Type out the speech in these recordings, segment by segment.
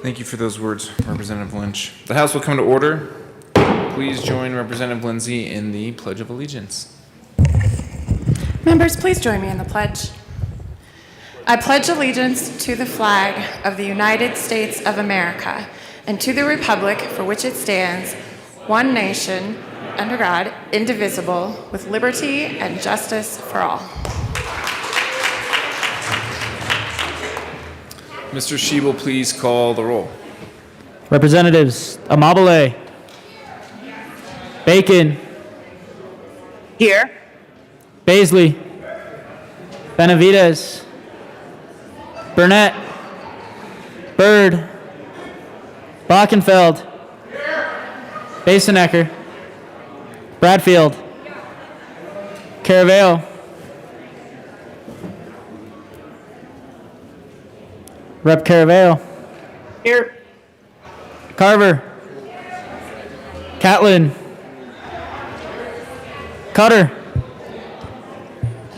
Thank you for those words, Representative Lynch. The House will come to order. Please join Representative Lindsay in the Pledge of Allegiance. Members, please join me in the pledge. I pledge allegiance to the flag of the United States of America and to the republic for which it stands, one nation, under God, indivisible, with liberty and justice for all. Mr. Schiebel, please call the roll. Representatives Amabile, Bacon, Here. Baisley, Benavides, Burnett, Byrd, Bockenfeld, Basenecker, Bradfield, Caraveo, Rep. Caraveo, Here. Carver, Catlin, Cutter,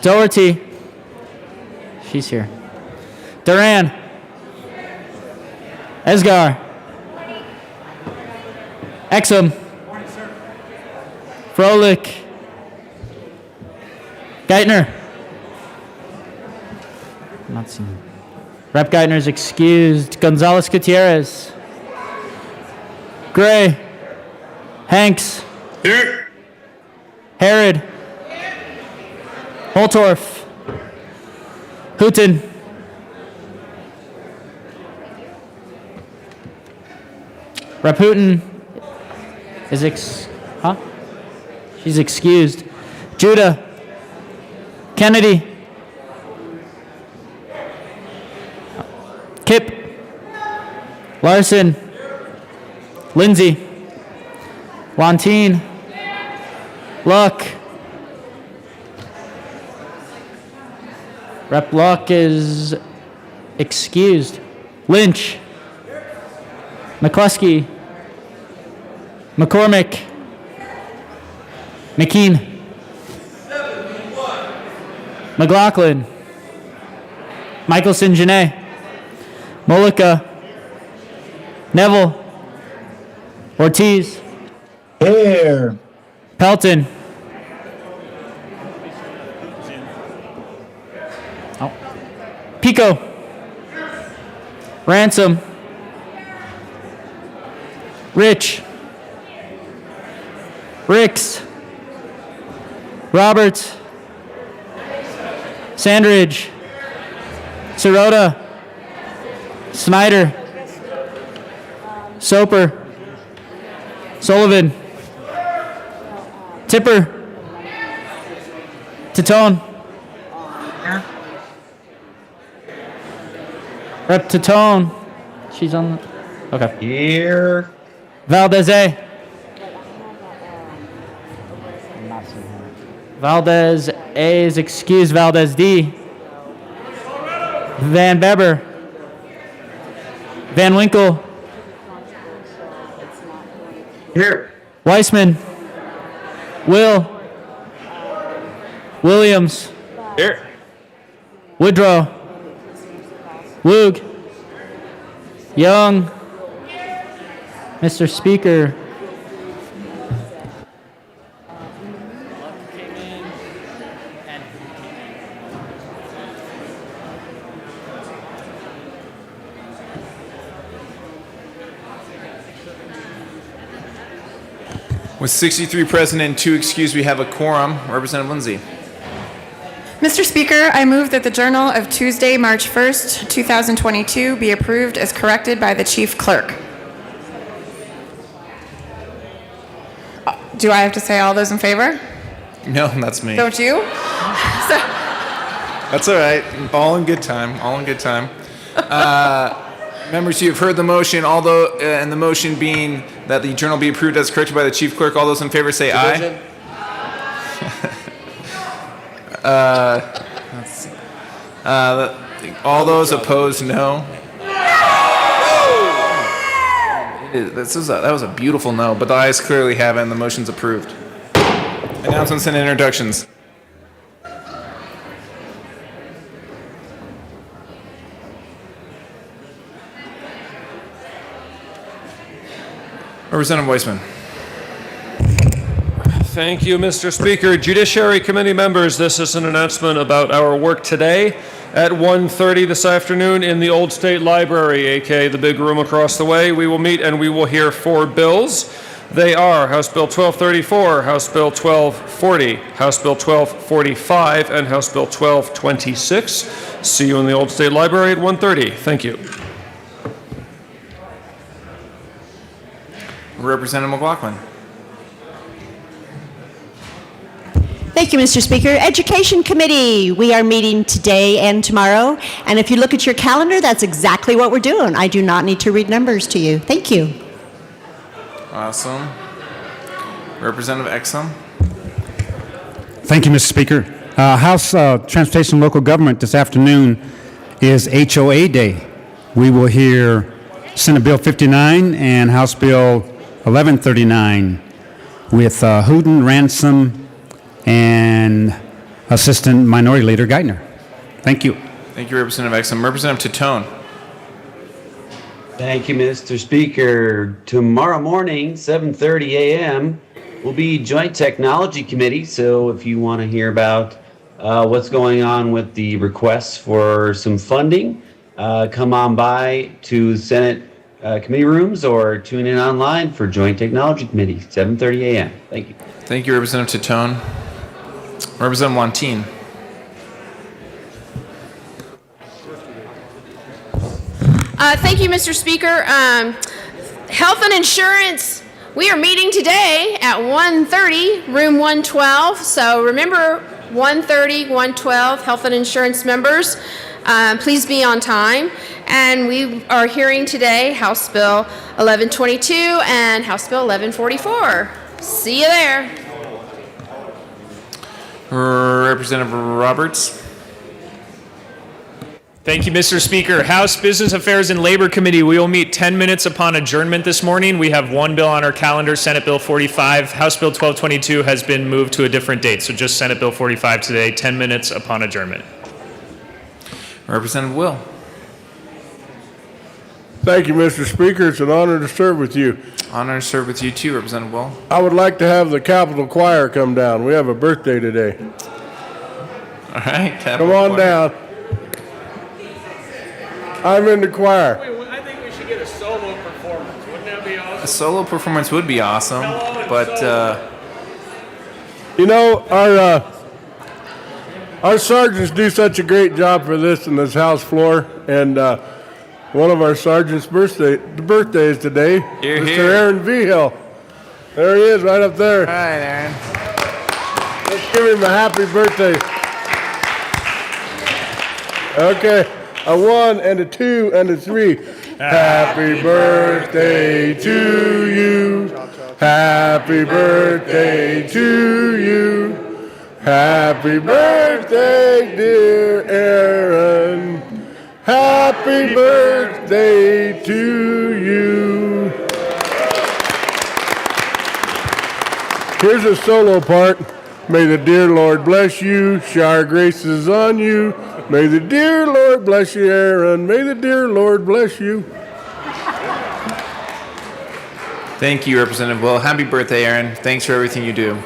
Doherty, she's here, Duran, Esgar, Exum, Froelich, Geithner. Not seen. Rep. Geithner's excused. Gonzalez Gutierrez, Gray, Hanks, Here. Herod, Holtorf, Hooten, Rep. Hooten is she's excused. Judah, Kennedy, Kip, Larson, Lindsay, Wantine, Luck. Rep. Luck is excused. Lynch, McCluskey, McCormick, McKean, McLaughlin, Michelson Janae, Mollica, Neville, Ortiz, Here. Pelton, Pico, Ransom, Rich, Ricks, Roberts, Sandridge, Sirota, Snyder, Soper, Sullivan, Tipper, Titone, Rep. Titone, she's on the, okay. Here. Valdez A. Valdez A is excused. Valdez D. Van Beber, Van Winkle, Here. Weissman, Will, Williams, Here. Woodrow, Woog, Young, Mr. Speaker. With 63 present and 2 excused, we have a quorum. Representative Lindsay. Mr. Speaker, I move that the Journal of Tuesday, March 1st, 2022 be approved as corrected by the Chief Clerk. Do I have to say all those in favor? No, that's me. Don't you? That's all right. All in good time. All in good time. Members, you have heard the motion. And the motion being that the journal be approved as corrected by the chief clerk. All those in favor say aye. All those opposed, no. That was a beautiful no, but the ayes clearly have it, and the motion's approved. Announcements and introductions. Representative Weissman. Thank you, Mr. Speaker. Judiciary Committee members, this is an announcement about our work today at 1:30 this afternoon in the Old State Library, aka the big room across the way. We will meet and we will hear 4 bills. They are House Bill 1234, House Bill 1240, House Bill 1245, and House Bill 1226. See you in the Old State Library at 1:30. Thank you. Representative McLaughlin. Thank you, Mr. Speaker. Education Committee, we are meeting today and tomorrow. And if you look at your calendar, that's exactly what we're doing. I do not need to read numbers to you. Thank you. Awesome. Representative Exum. Thank you, Mr. Speaker. House Transportation and Local Government this afternoon is HOA Day. We will hear Senate Bill 59 and House Bill 1139 with Hooten, Ransom, and Assistant Minority Leader Geithner. Thank you. Thank you, Representative Exum. Representative Tatone. Thank you, Mr. Speaker. Tomorrow morning, 7:30 a.m., will be Joint Technology Committee. So if you want to hear about what's going on with the requests for some funding, come on by to Senate committee rooms or tune in online for Joint Technology Committee, 7:30 a.m. Thank you. Thank you, Representative Tatone. Representative Wantine. Thank you, Mr. Speaker. Health and insurance, we are meeting today at 1:30, room 112. So remember, 1:30, 112, health and insurance members, please be on time. And we are hearing today House Bill 1122 and House Bill 1144. See you there. Representative Roberts. Thank you, Mr. Speaker. House Business Affairs and Labor Committee, we will meet 10 minutes upon adjournment this morning. We have 1 bill on our calendar, Senate Bill 45. House Bill 1222 has been moved to a different date, so just Senate Bill 45 today, 10 minutes upon adjournment. Representative Will. Thank you, Mr. Speaker. It's an honor to serve with you. Honor to serve with you too, Representative Will. I would like to have the Capitol Choir come down. We have a birthday today. All right. Come on down. I'm in the choir. I think we should get a solo performance. Wouldn't that be awesome? A solo performance would be awesome, but You know, our sergeants do such a great job for this in this House floor, and one of our sergeants' birthday is today. Here, Mr. here. Aaron Vigil. There he is, right up there. all right, Aaron. Let's give him a happy birthday. Okay, a 1 and a 2 and a 3. Happy birthday to you. Happy birthday to you. Happy birthday, dear Aaron. Happy birthday to you. Here's a solo part. May the dear Lord bless you, shower graces on you. May the dear Lord bless you, Aaron. May the dear Lord bless you. Thank you, Representative Will. Happy birthday, Aaron. Thanks for everything you do.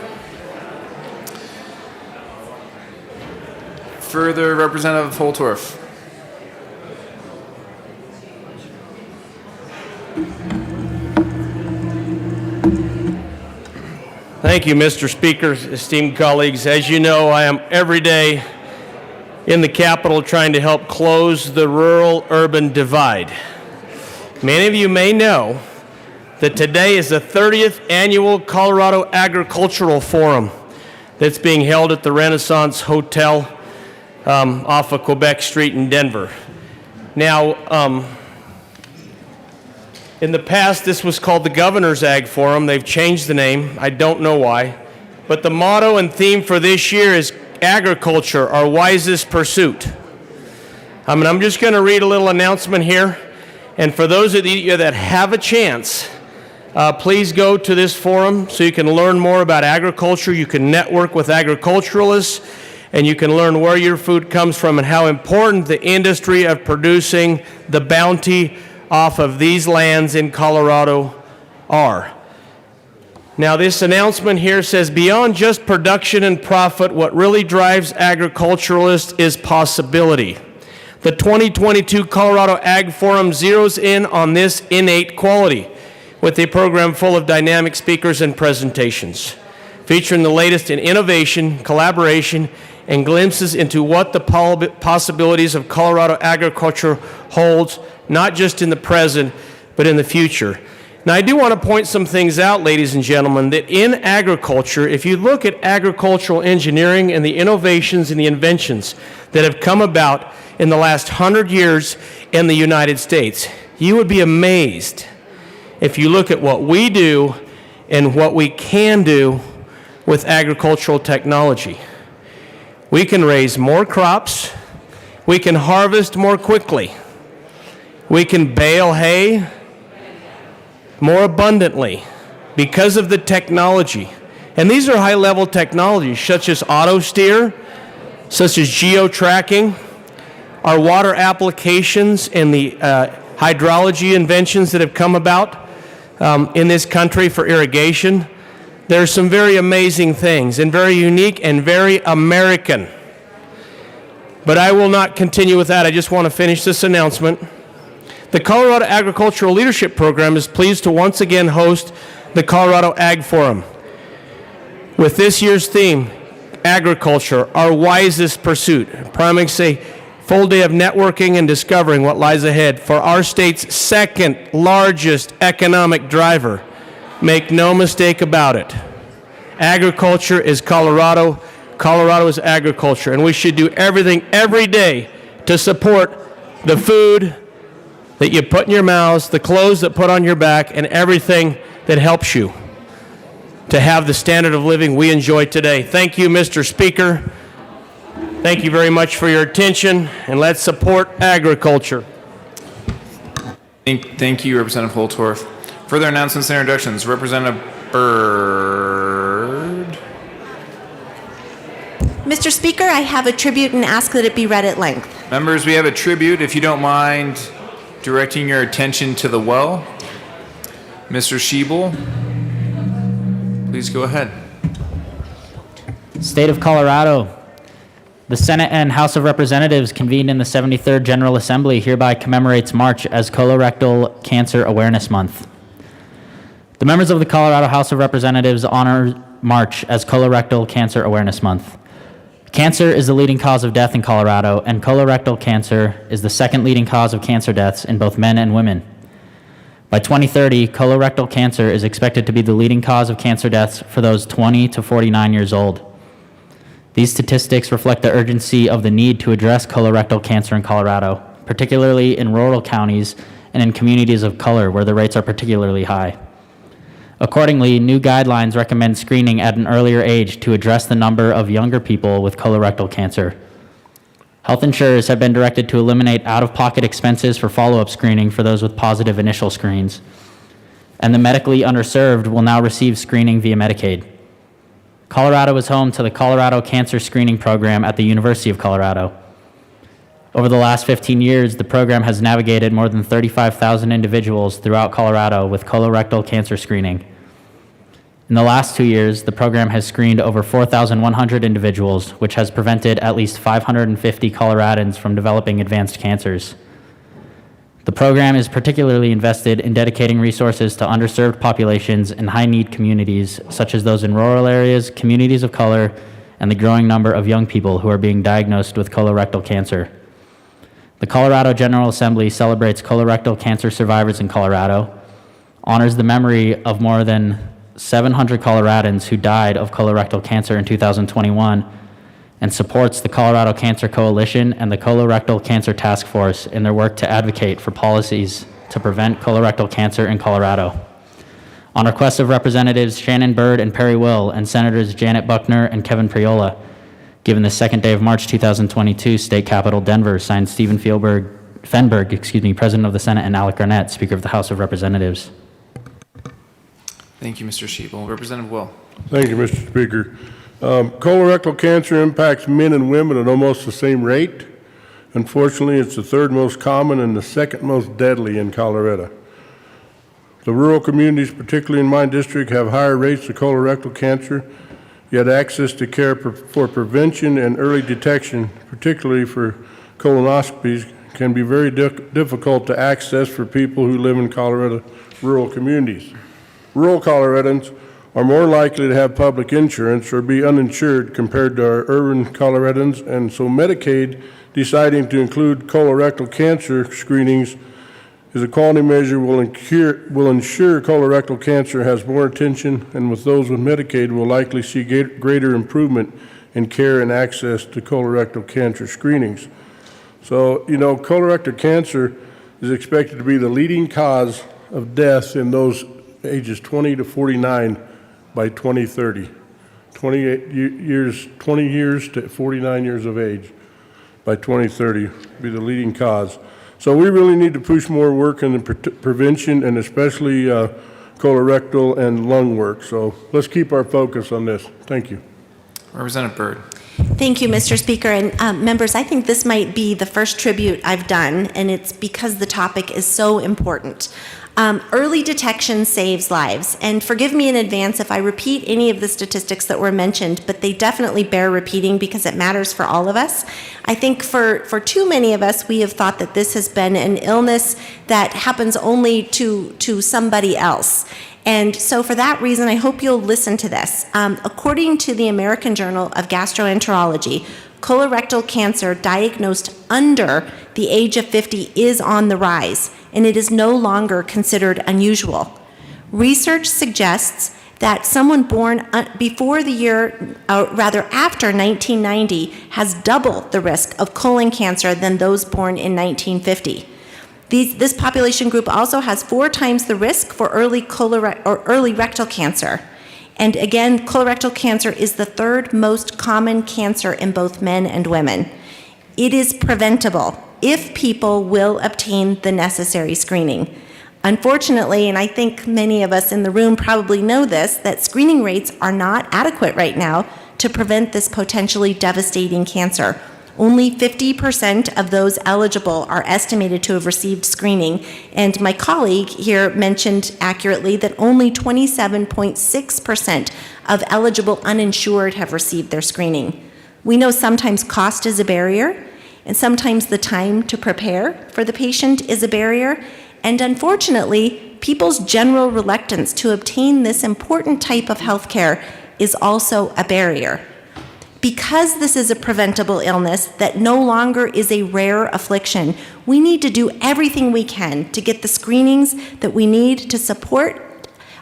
Further, Representative Holtorf. Thank you, Mr. Speaker, esteemed colleagues. As you know, I am every day in the Capitol trying to help close the rural-urban divide. Many of you may know that today is the 30th annual Colorado Agricultural Forum that's being held at the Renaissance Hotel off of Quebec Street in Denver. Now, in the past, this was called the Governor's Ag Forum. They've changed the name. I don't know why. But the motto and theme for this year is agriculture, our wisest pursuit. I'm just going to read a little announcement here. And for those of you that have a chance, please go to this forum so you can learn more about agriculture. You can network with agriculturalists, and you can learn where your food comes from and how important the industry of producing the bounty off of these lands in Colorado are. Now, this announcement here says, beyond just production and profit, what really drives agriculturalists is possibility. The 2022 Colorado Ag Forum zeroes in on this innate quality with a program full of dynamic speakers and presentations, featuring the latest in innovation, collaboration, and glimpses into what the possibilities of Colorado agriculture holds, not just in the present, but in the future. Now, I do want to point some things out, ladies and gentlemen, that in agriculture, if you look at agricultural engineering and the innovations and the inventions that have come about in the last 100 years in the United States, you would be amazed if you look at what we do and what we can do with agricultural technology. We can raise more crops. We can harvest more quickly. We can bale hay more abundantly because of the technology. And these are high-level technologies such as auto steer, such as geo-tracking, our water applications and the hydrology inventions that have come about in this country for irrigation. There are some very amazing things and very unique and very American. But I will not continue with that. I just want to finish this announcement. The Colorado Agricultural Leadership Program is pleased to once again host the Colorado Ag Forum. With this year's theme, Agriculture, Our Wisest Pursuit. Promising a full day of networking and discovering what lies ahead for our state's second largest economic driver. Make no mistake about it. Agriculture is Colorado. Colorado is agriculture. And we should do everything every day to support the food that you put in your mouths, the clothes that put on your back, and everything that helps you to have the standard of living we enjoy today. Thank you, Mr. Speaker. Thank you very much for your attention, and let's support agriculture. Thank you, Representative Holtorf. Further announcements and introductions. Representative Byrd. Mr. Speaker, I have a tribute and ask that it be read at length. Members, we have a tribute. If you don't mind directing your attention to the well. Mr. Schiebel, please go ahead. State of Colorado. The Senate and House of Representatives convened in the 73rd General Assembly hereby commemorates March as Colorectal Cancer Awareness Month. The members of the Colorado House of Representatives honor March as Colorectal Cancer Awareness Month. Cancer is the leading cause of death in Colorado, and colorectal cancer is the second leading cause of cancer deaths in both men and women. By 2030, colorectal cancer is expected to be the leading cause of cancer deaths for those 20 to 49 years old. These statistics reflect the urgency of the need to address colorectal cancer in Colorado, particularly in rural counties and in communities of color where the rates are particularly high. Accordingly, new guidelines recommend screening at an earlier age to address the number of younger people with colorectal cancer. Health insurers have been directed to eliminate out-of-pocket expenses for follow-up screening for those with positive initial screens. And the medically underserved will now receive screening via Medicaid. Colorado is home to the Colorado Cancer Screening Program at the University of Colorado. Over the last 15 years, the program has navigated more than 35,000 individuals throughout Colorado with colorectal cancer screening. In the last 2 years, the program has screened over 4,100 individuals, which has prevented at least 550 Coloradans from developing advanced cancers. The program is particularly invested in dedicating resources to underserved populations in high-need communities, such as those in rural areas, communities of color, and the growing number of young people who are being diagnosed with colorectal cancer. The Colorado General Assembly celebrates colorectal cancer survivors in Colorado, honors the memory of more than 700 Coloradans who died of colorectal cancer in 2021, and supports the Colorado Cancer Coalition and the Colorectal Cancer Task Force in their work to advocate for policies to prevent colorectal cancer in Colorado. On request of Representatives Shannon Byrd and Perry Will and Senators Janet Buckner and Kevin Priola, given the second day of March 2022, State Capitol Denver, signed Stephen Fenberg, President of the Senate, and Alec Garnett, Speaker of the House of Representatives. Thank you, Mr. Schiebel. Representative Will. Thank you, Mr. Speaker. Colorectal cancer impacts men and women at almost the same rate. Unfortunately, it's the third most common and the second most deadly in Colorado. The rural communities, particularly in my district, have higher rates of colorectal cancer, yet access to care for prevention and early detection, particularly for colonoscopies, can be very difficult to access for people who live in Colorado rural communities. Rural Coloradans are more likely to have public insurance or be uninsured compared to our urban Coloradans, and so Medicaid deciding to include colorectal cancer screenings is a quality measure will ensure colorectal cancer has more attention, and with those with Medicaid will likely see greater improvement in care and access to colorectal cancer screenings. So, you know, colorectal cancer is expected to be the leading cause of death in those ages 20 to 49 by 2030. 20 years to 49 years of age by 2030 be the leading cause. So we really need to push more work in the prevention, and especially colorectal and lung work. So let's keep our focus on this. Thank you. Representative Byrd. Thank you, Mr. Speaker. And members, I think this might be the first tribute I've done, and it's because the topic is so important. Early detection saves lives, and forgive me in advance if I repeat any of the statistics that were mentioned, but they definitely bear repeating because it matters for all of us. I think for too many of us, we have thought that this has been an illness that happens only to somebody else. And so for that reason, I hope you'll listen to this. According to the American Journal of Gastroenterology, colorectal cancer diagnosed under the age of 50 is on the rise, and it is no longer considered unusual. Research suggests that someone born before the year, rather after 1990, has double the risk of colon cancer than those born in 1950. This population group also has 4 times the risk for early rectal cancer. And again, colorectal cancer is the 3rd most common cancer in both men and women. It is preventable if people will obtain the necessary screening. Unfortunately, and I think many of us in the room probably know this, that screening rates are not adequate right now to prevent this potentially devastating cancer. Only 50% of those eligible are estimated to have received screening, and my colleague here mentioned accurately that only 27.6% of eligible uninsured have received their screening. We know sometimes cost is a barrier, and sometimes the time to prepare for the patient is a barrier, and unfortunately, people's general reluctance to obtain this important type of health care is also a barrier. Because this is a preventable illness that no longer is a rare affliction, we need to do everything we can to get the screenings that we need to support.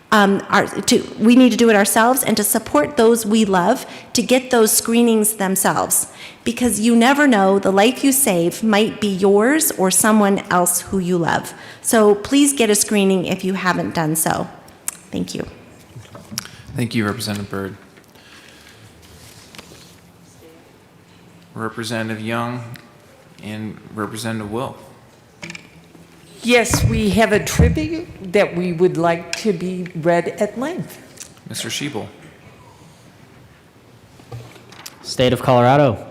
We need to do it ourselves and to support those we love to get those screenings themselves. Because you never know, the life you save might be yours or someone else who you love. So please get a screening if you haven't done so. Thank you. Thank you, Representative Byrd. Representative Young and Representative Will. Yes, we have a tribute that we would like to be read at length. Mr. Schiebel. State of Colorado.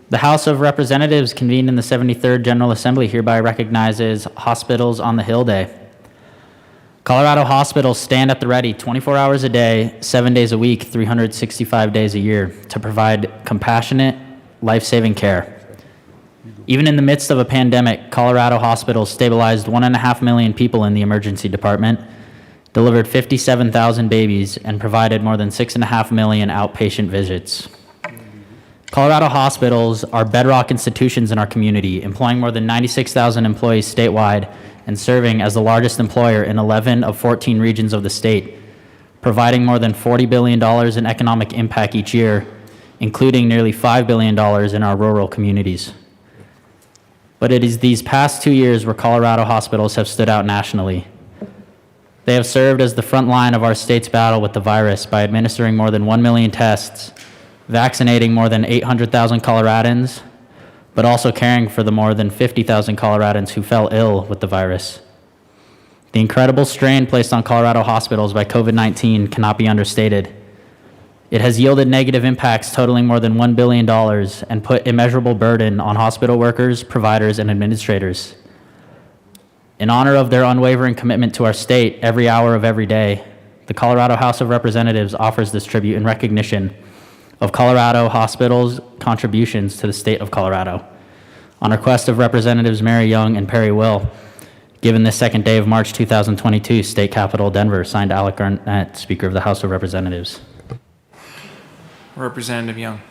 The House of Representatives convened in the 73rd General Assembly hereby recognizes Hospitals on the Hill Day. Colorado hospitals stand at the ready 24 hours a day, 7 days a week, 365 days a year to provide compassionate, life-saving care. Even in the midst of a pandemic, Colorado hospitals stabilized 1.5 million people in the emergency department, delivered 57,000 babies, and provided more than 6.5 million outpatient visits. Colorado hospitals are bedrock institutions in our community, employing more than 96,000 employees statewide and serving as the largest employer in 11 of 14 regions of the state, providing more than $40 billion in economic impact each year, including nearly $5 billion in our rural communities. But it is these past 2 years where Colorado hospitals have stood out nationally. They have served as the front line of our state's battle with the virus by administering more than 1 million tests, vaccinating more than 800,000 Coloradans, but also caring for the more than 50,000 Coloradans who fell ill with the virus. The incredible strain placed on Colorado hospitals by COVID-19 cannot be understated. It has yielded negative impacts totaling more than $1 billion and put immeasurable burden on hospital workers, providers, and administrators. In honor of their unwavering commitment to our state every hour of every day, the Colorado House of Representatives offers this tribute in recognition of Colorado Hospital's contributions to the state of Colorado. On request of Representatives Mary Young and Perry Will, given this second day of March 2022, State Capitol, Denver, signed Alec Garnett, Speaker of the House of Representatives. Representative Young.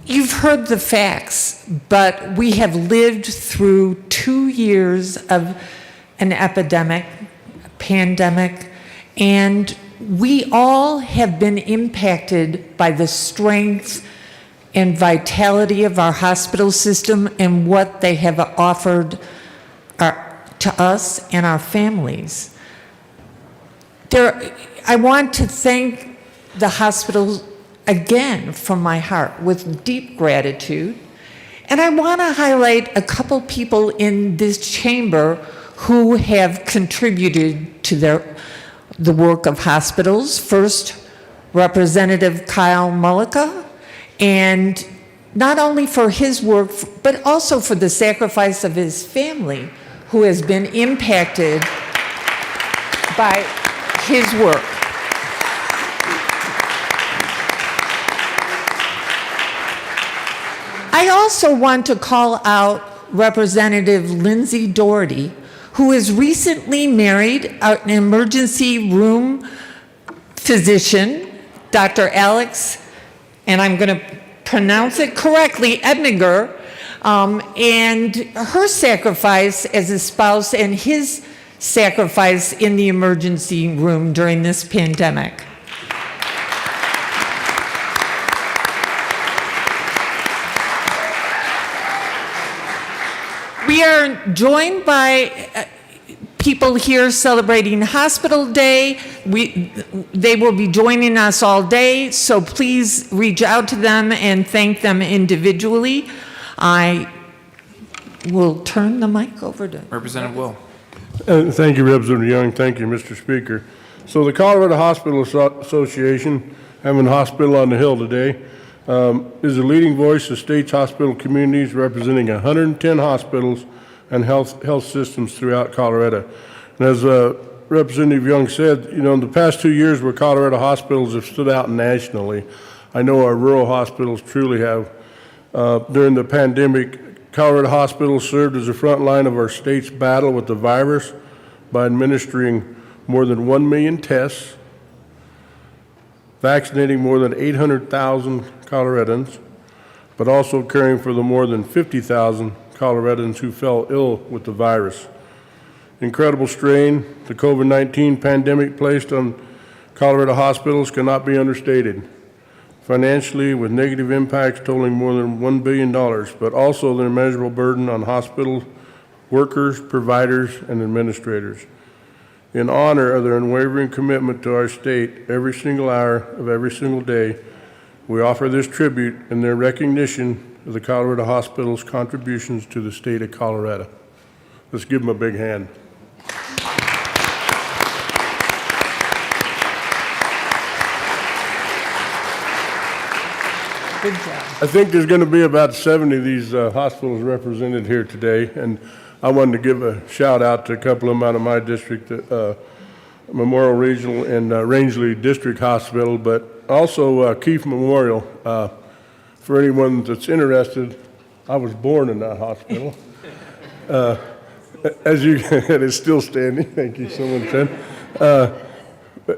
You've heard the facts, but we have lived through 2 years of an epidemic, pandemic, and we all have been impacted by the strength and vitality of our hospital system and what they have offered to us and our families. I want to thank the hospitals again from my heart with deep gratitude. And I want to highlight a couple people in this chamber who have contributed to the work of hospitals. First, Representative Kyle Mullica, and not only for his work, but also for the sacrifice of his family, who has been impacted by his work. I also want to call out Representative Lindsay Doherty, who has recently married an emergency room physician, Dr. Alex, and I'm going to pronounce it correctly, Edminger, and her sacrifice as a spouse and his sacrifice in the emergency room during this pandemic. We are joined by people here celebrating Hospital Day. They will be joining us all day, so please reach out to them and thank them individually. I will turn the mic over to Representative Will. Thank you, Representative Young. Thank you, Mr. Speaker. So the Colorado Hospital Association, having Hospital on the Hill today, is a leading voice of state's hospital communities representing 110 hospitals and health systems throughout Colorado. And as Representative Young said, you know, in the past 2 years where Colorado hospitals have stood out nationally, I know our rural hospitals truly have. During the pandemic, Colorado hospitals served as the front line of our state's battle with the virus by administering more than 1 million tests, vaccinating more than 800,000 Coloradans, but also caring for the more than 50,000 Coloradans who fell ill with the virus. Incredible strain the COVID-19 pandemic placed on Colorado hospitals cannot be understated. Financially, with negative impacts totaling more than $1 billion, but also the immeasurable burden on hospital workers, providers, and administrators. In honor of their unwavering commitment to our state every single hour of every single day, we offer this tribute in their recognition of the Colorado Hospital's contributions to the state of Colorado. Let's give them a big hand. Good job. I think there's going to be about 70 of these hospitals represented here today, and I wanted to give a shout out to a couple of them out of my district, Memorial Regional and Rangeley District Hospital, but also Keefe Memorial. For anyone that's interested, I was born in that hospital. As you, and it's still standing. Thank you so much, Ted.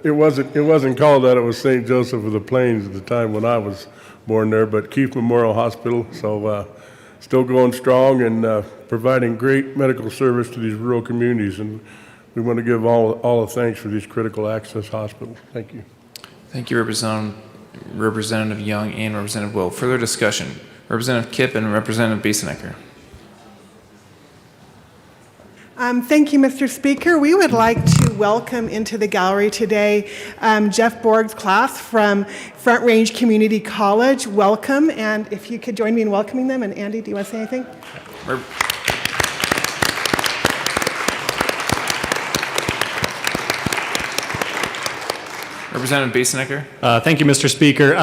It wasn't called that. It was St. Joseph of the Plains at the time when I was born there, but Keefe Memorial Hospital. So still going strong and providing great medical service to these rural communities. And we want to give all the thanks for these critical access hospitals. Thank you. Thank you, Representative Young and Representative Will. Further discussion. Representative Kipp and Representative Biesenecker. Thank you, Mr. Speaker. We would like to welcome into the gallery today Jeff Borg's class from Front Range Community College. Welcome, and if you could join me in welcoming them. And Andy, do you want to say anything? Representative Basenecker. Thank you, Mr. Speaker.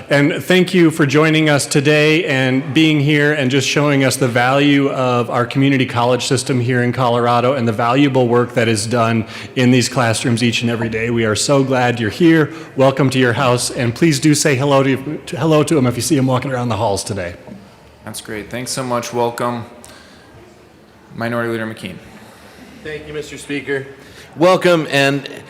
And thank you for joining us today and being here and just showing us the value of our community college system here in Colorado and the valuable work that is done in these classrooms each and every day. We are so glad you're here. Welcome to your house. And please do say hello to them if you see them walking around the halls today. That's great. Thanks so much. Welcome. Minority Leader McKean. Thank you, Mr. Speaker. Welcome. And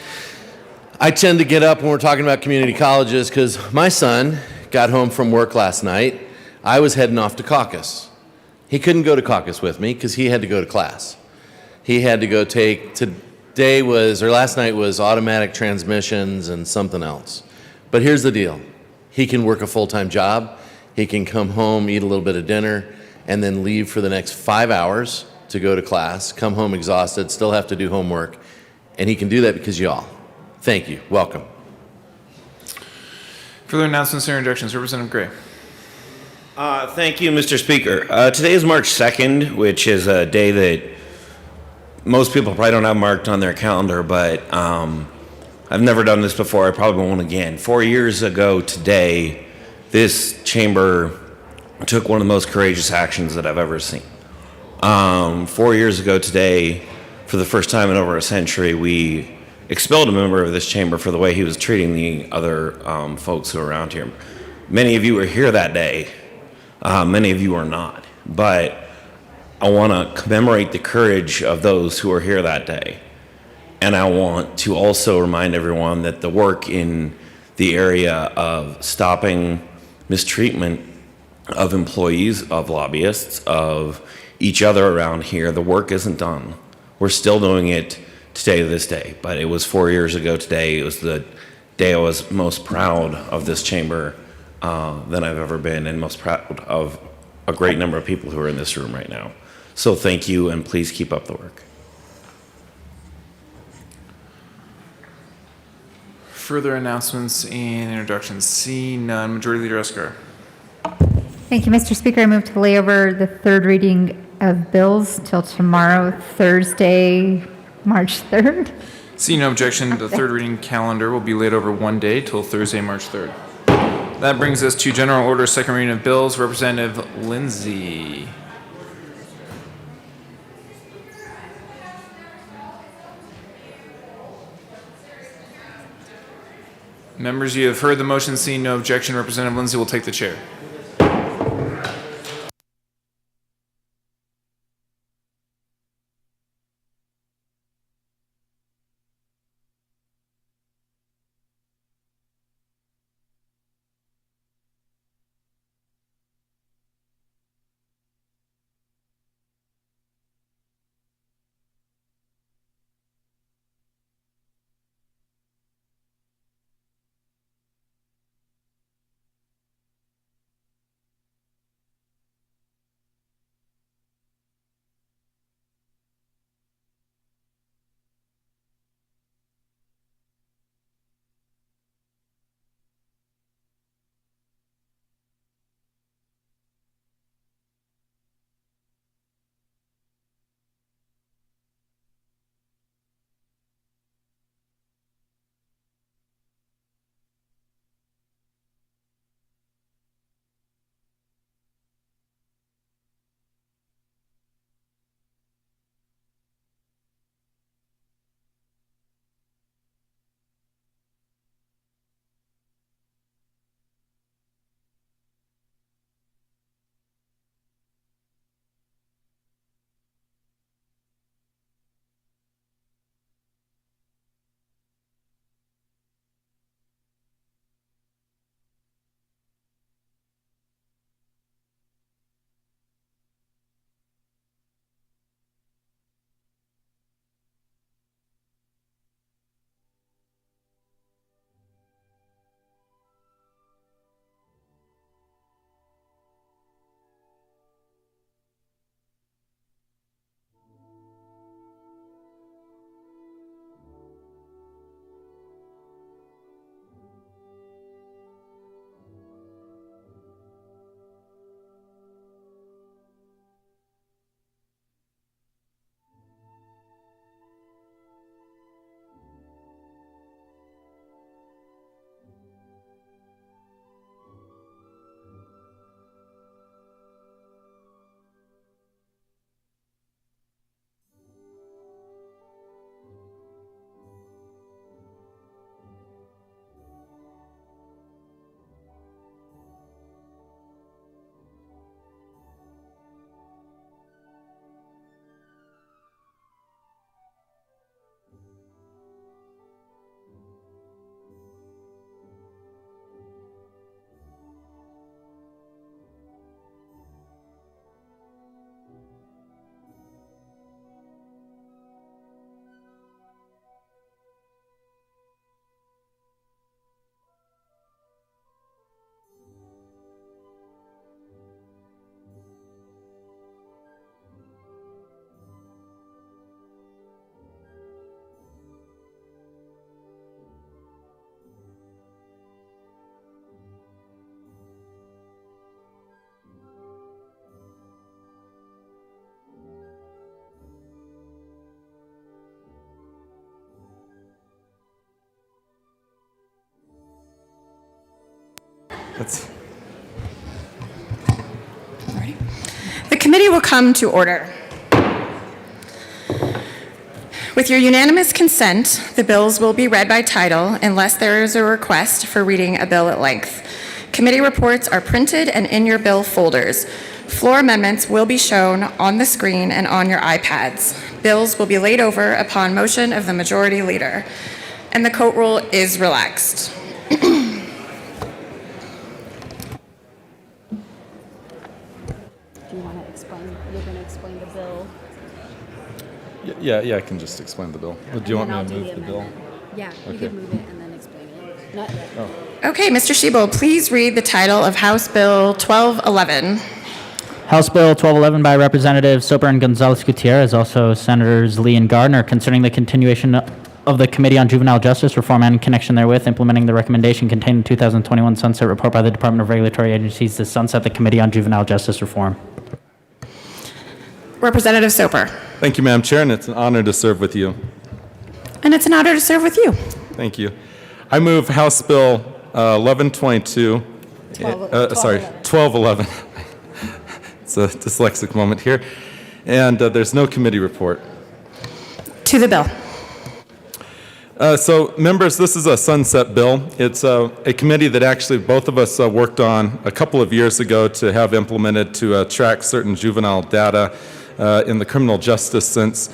I tend to get up when we're talking about community colleges because my son got home from work last night. I was heading off to caucus. He couldn't go to caucus with me because he had to go to class. He had to go last night was automatic transmissions and something else. But here's the deal. He can work a full-time job. He can come home, eat a little bit of dinner, and then leave for the next 5 hours to go to class, come home exhausted, still have to do homework, and he can do that because y'all. Thank you. Welcome. Further announcements or introductions. Representative Gray. Thank you, Mr. Speaker. Today is March 2nd, which is a day that most people probably don't have marked on their calendar, but I've never done this before. I probably won't again. 4 years ago today, this chamber took one of the most courageous actions that I've ever seen. 4 years ago today, for the first time in over a century, we expelled a member of this chamber for the way he was treating the other folks who are around here. Many of you were here that day. Many of you are not. But I want to commemorate the courage of those who were here that day. And I want to also remind everyone that the work in the area of stopping mistreatment of employees, of lobbyists, of each other around here, the work isn't done. We're still doing it today to this day, but it was 4 years ago today. It was the day I was most proud of this chamber than I've ever been, and most proud of a great number of people who are in this room right now. So thank you, and please keep up the work. Further announcements and introductions. Seeing none. Majority Leader Escar. Thank you, Mr. Speaker. I move to lay over the third reading of bills till tomorrow, Thursday, March 3rd. Seeing no objection, the third reading calendar will be laid over one day till Thursday, March 3rd. That brings us to general order, second reading of bills. Representative Lindsay. Members, you have heard the motion. Seeing no objection, Representative Lindsay will take the chair. The committee will come to order. With your unanimous consent, the bills will be read by title unless there is a request for reading a bill at length. Committee reports are printed and in your bill folders. Floor amendments will be shown on the screen and on your iPads. Bills will be laid over upon motion of the majority leader, and the court rule is relaxed. Yeah, I can just explain the bill. Do you want me to move the bill? Yeah, you Okay. could move it and then explain it. Not yet. Okay, Mr. Shebel, please read the title of House Bill 1211. House Bill 1211 by Representatives Soper and Gonzalez Gutierrez, also Senators Lee and Gardner, concerning the continuation of the Committee on Juvenile Justice Reform and in connection therewith, implementing the recommendation contained in 2021 Sunset Report by the Department of Regulatory Agencies to sunset the Committee on Juvenile Justice Reform. Representative Soper. Thank you, Madam Chair, and it's an honor to serve with you. And it's an honor to serve with you. Thank you. I move House Bill 1122. 1211. It's a dyslexic moment here. And there's no committee report. To the bill. So, members, this is a sunset bill. It's a committee that actually both of us worked on a couple of years ago to have implemented to track certain juvenile data in the criminal justice sense.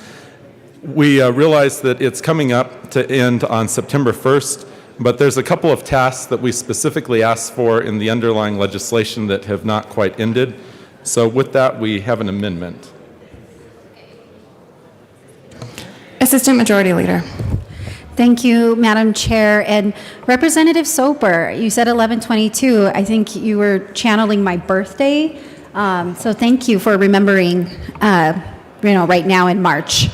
We realize that it's coming up to end on September 1st, but there's a couple of tasks that we specifically asked for in the underlying legislation that have not quite ended. So with that, we have an amendment. Assistant Majority Leader. Thank you, Madam Chair. And Representative Soper, you said 1122. I think you were channeling my birthday. So thank you for remembering, right now in March.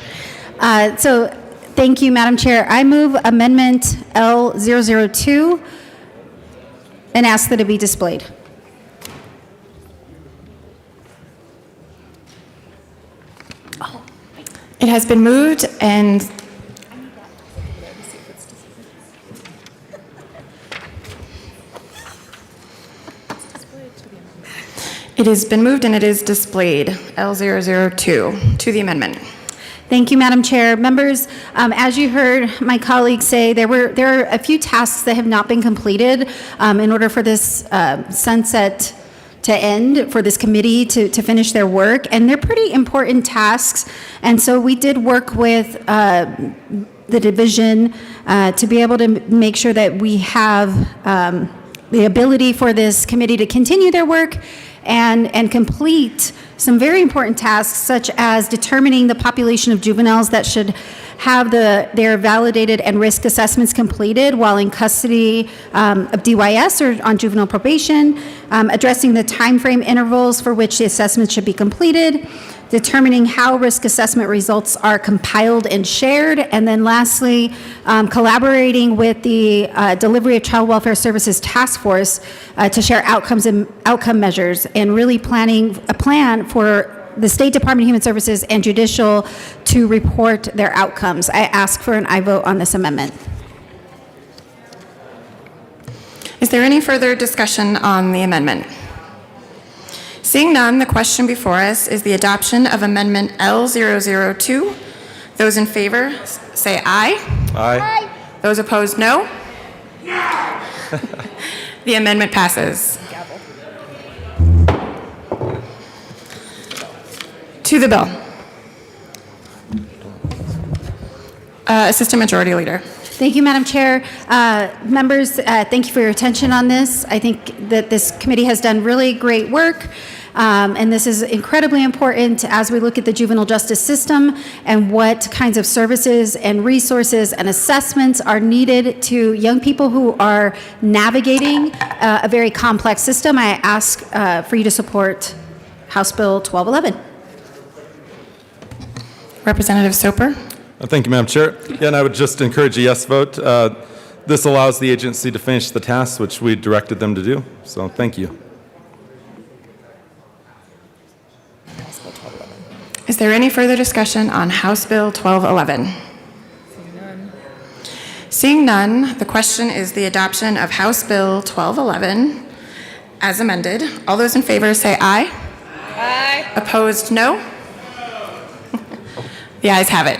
So thank you, Madam Chair. I move Amendment L002 and ask that it be displayed. It has been moved and it has been moved and it is displayed, L002, to the amendment. Thank you, Madam Chair. Members, as you heard my colleagues say, there are a few tasks that have not been completed in order for this sunset to end, for this committee to finish their work, and they're pretty important tasks. And so we did work with the division to be able to make sure that we have the ability for this committee to continue their work and complete some very important tasks, such as determining the population of juveniles that should have their validated and risk assessments completed while in custody of DYS or on juvenile probation, addressing the timeframe intervals for which the assessment should be completed, determining how risk assessment results are compiled and shared, and then lastly, collaborating with the Delivery of Child Welfare Services Task Force to share outcomes and outcome measures, and really planning a plan for the State Department of Human Services and Judicial to report their outcomes. I ask for an aye vote on this amendment. Is there any further discussion on the amendment? Seeing none, the question before us is the adoption of Amendment L002. Those in favor say aye. Aye. Those opposed, no. The amendment passes. To the bill. Assistant Majority Leader. Thank you, Madam Chair. Members, thank you for your attention on this. I think that this committee has done really great work, and this is incredibly important as we look at the juvenile justice system and what kinds of services and resources and assessments are needed to young people who are navigating a very complex system. I ask for you to support House Bill 1211. Representative Soper. Thank you, Madam Chair. Yeah, and I would just encourage a yes vote. This allows the agency to finish the tasks which we directed them to do. So thank you. Is there any further discussion on House Bill 1211? Seeing none, the question is the adoption of House Bill 1211. as amended. All those in favor say aye. Aye. Opposed, no. The ayes have it.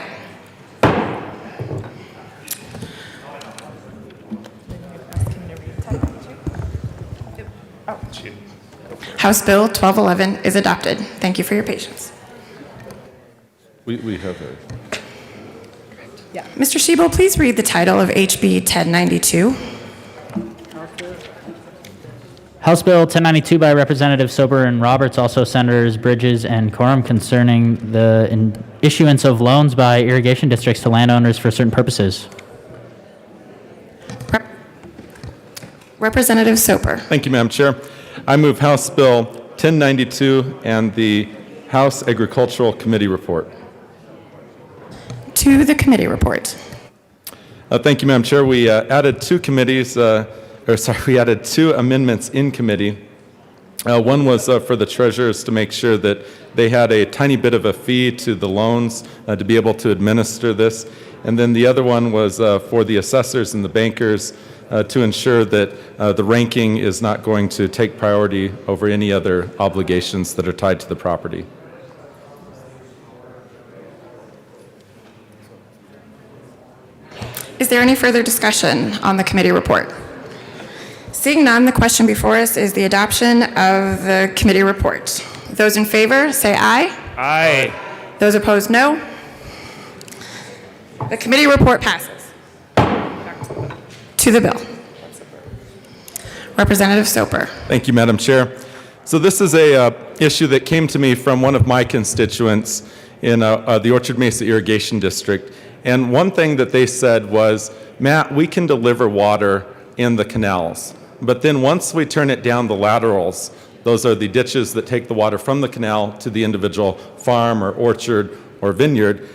House Bill 1211 is adopted. Thank you for your patience. We have a... Mr. Shebel, please read the title of HB 1092. House Bill 1092 by Representative Soper and Roberts, also Senators Bridges and Corum, concerning the issuance of loans by irrigation districts to landowners for certain purposes. Representative Soper. Thank you, Madam Chair. I move House Bill 1092 and the House Agricultural Committee report. To the committee report. Thank you, Madam Chair. We added two amendments in committee. One was for the treasurers to make sure that they had a tiny bit of a fee to the loans to be able to administer this. And then the other one was for the assessors and the bankers to ensure that the ranking is not going to take priority over any other obligations that are tied to the property. Is there any further discussion on the committee report? Seeing none, the question before us is the adoption of the committee report. Those in favor, say aye. Aye. Those opposed, no. The committee report passes. To the bill. Representative Soper. Thank you, Madam Chair. So this is a issue that came to me from one of my constituents in the Orchard Mesa Irrigation District. And one thing that they said was, Matt, we can deliver water in the canals. But then once we turn it down the laterals, those are the ditches that take the water from the canal to the individual farm or orchard or vineyard,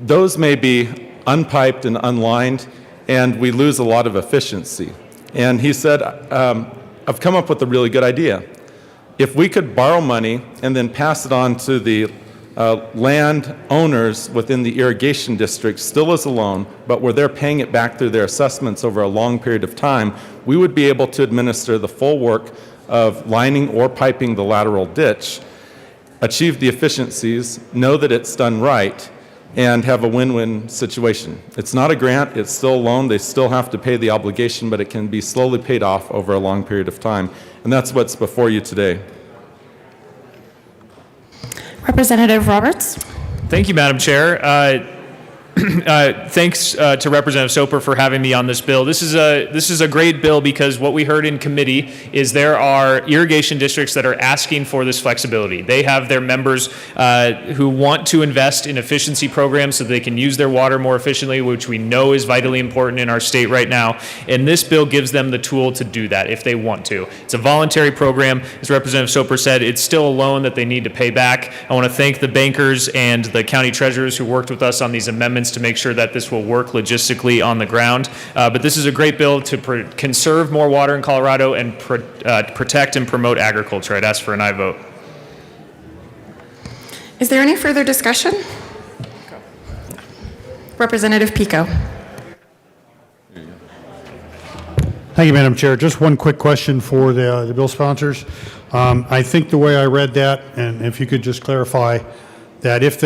those may be unpiped and unlined, and we lose a lot of efficiency. And he said, I've come up with a really good idea. If we could borrow money and then pass it on to the land owners within the irrigation district, still as a loan, but where they're paying it back through their assessments over a long period of time, we would be able to administer the full work of lining or piping the lateral ditch, achieve the efficiencies, know that it's done right, and have a win-win situation. It's not a grant, it's still a loan, they still have to pay the obligation, but it can be slowly paid off over a long period of time. And that's what's before you today. Representative Roberts. Thank you, Madam Chair. Thanks to Representative Soper for having me on this bill. This is a great bill because what we heard in committee is there are irrigation districts that are asking for this flexibility. They have their members who want to invest in efficiency programs so they can use their water more efficiently, which we know is vitally important in our state right now. And this bill gives them the tool to do that if they want to. It's a voluntary program. As Representative Soper said, it's still a loan that they need to pay back. I want to thank the bankers and the county treasurers who worked with us on these amendments to make sure that this will work logistically on the ground. But this is a great bill to conserve more water in Colorado and protect and promote agriculture. I'd ask for an aye vote. Is there any further discussion? Representative Pico. Thank you, Madam Chair. Just one quick question for the bill sponsors. I think the way I read that, and if you could just clarify, that if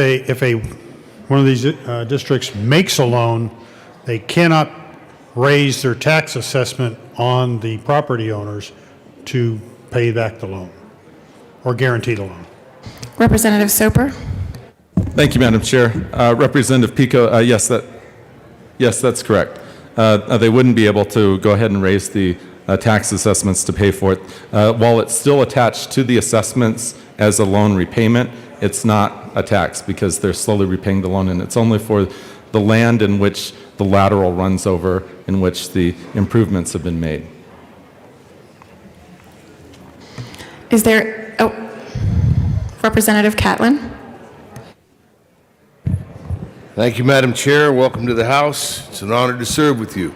one of these districts makes a loan, they cannot raise their tax assessment on the property owners to pay back the loan or guarantee the loan. Representative Soper. Thank you, Madam Chair. Representative Pico, yes, that's correct. They wouldn't be able to go ahead and raise the tax assessments to pay for it. While it's still attached to the assessments as a loan repayment, it's not a tax because they're slowly repaying the loan, and it's only for the land in which the lateral runs over, in which the improvements have been made. Is there, Representative Catlin. Thank you, Madam Chair. Welcome to the House. It's an honor to serve with you.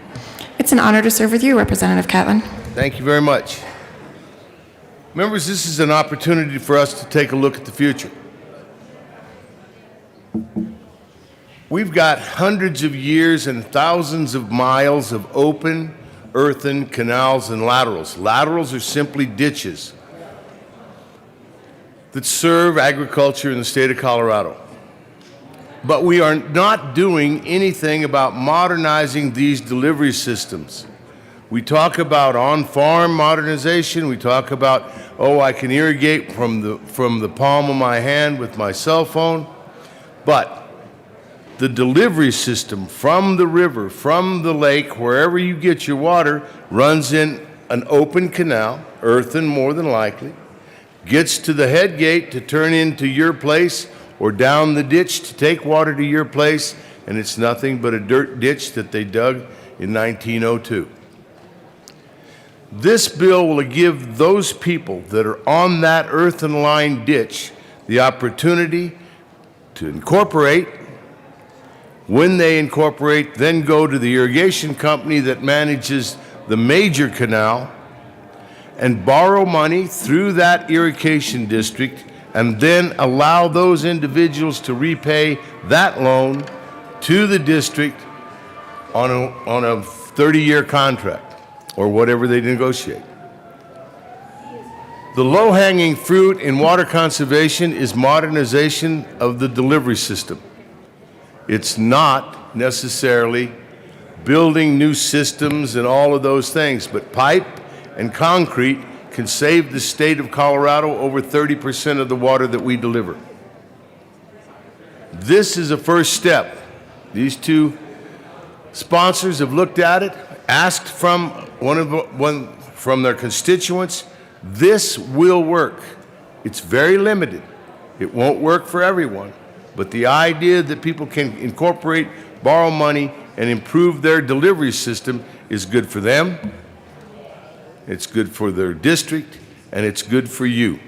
It's an honor to serve with you, Representative Catlin. Thank you very much. Members, this is an opportunity for us to take a look at the future. We've got hundreds of years and thousands of miles of open, earthen canals and laterals. Laterals are simply ditches that serve agriculture in the state of Colorado. But we are not doing anything about modernizing these delivery systems. We talk about on-farm modernization. We talk about, oh, I can irrigate from the palm of my hand with my cell phone. But the delivery system from the river, from the lake, wherever you get your water, runs in an open canal, earthen more than likely, gets to the head gate to turn into your place, or down the ditch to take water to your place, and it's nothing but a dirt ditch that they dug in 1902. This bill will give those people that are on that earthen line ditch the opportunity to incorporate. When they incorporate, then go to the irrigation company that manages the major canal and borrow money through that irrigation district, and then allow those individuals to repay that loan to the district on a 30-year contract or whatever they negotiate. The low-hanging fruit in water conservation is modernization of the delivery system. It's not necessarily building new systems and all of those things, but pipe and concrete can save the state of Colorado over 30% of the water that we deliver. This is a first step. These two sponsors have looked at it, asked from from their constituents. This will work. It's very limited. It won't work for everyone, but the idea that people can incorporate, borrow money, and improve their delivery system is good for them. It's good for their district, and it's good for you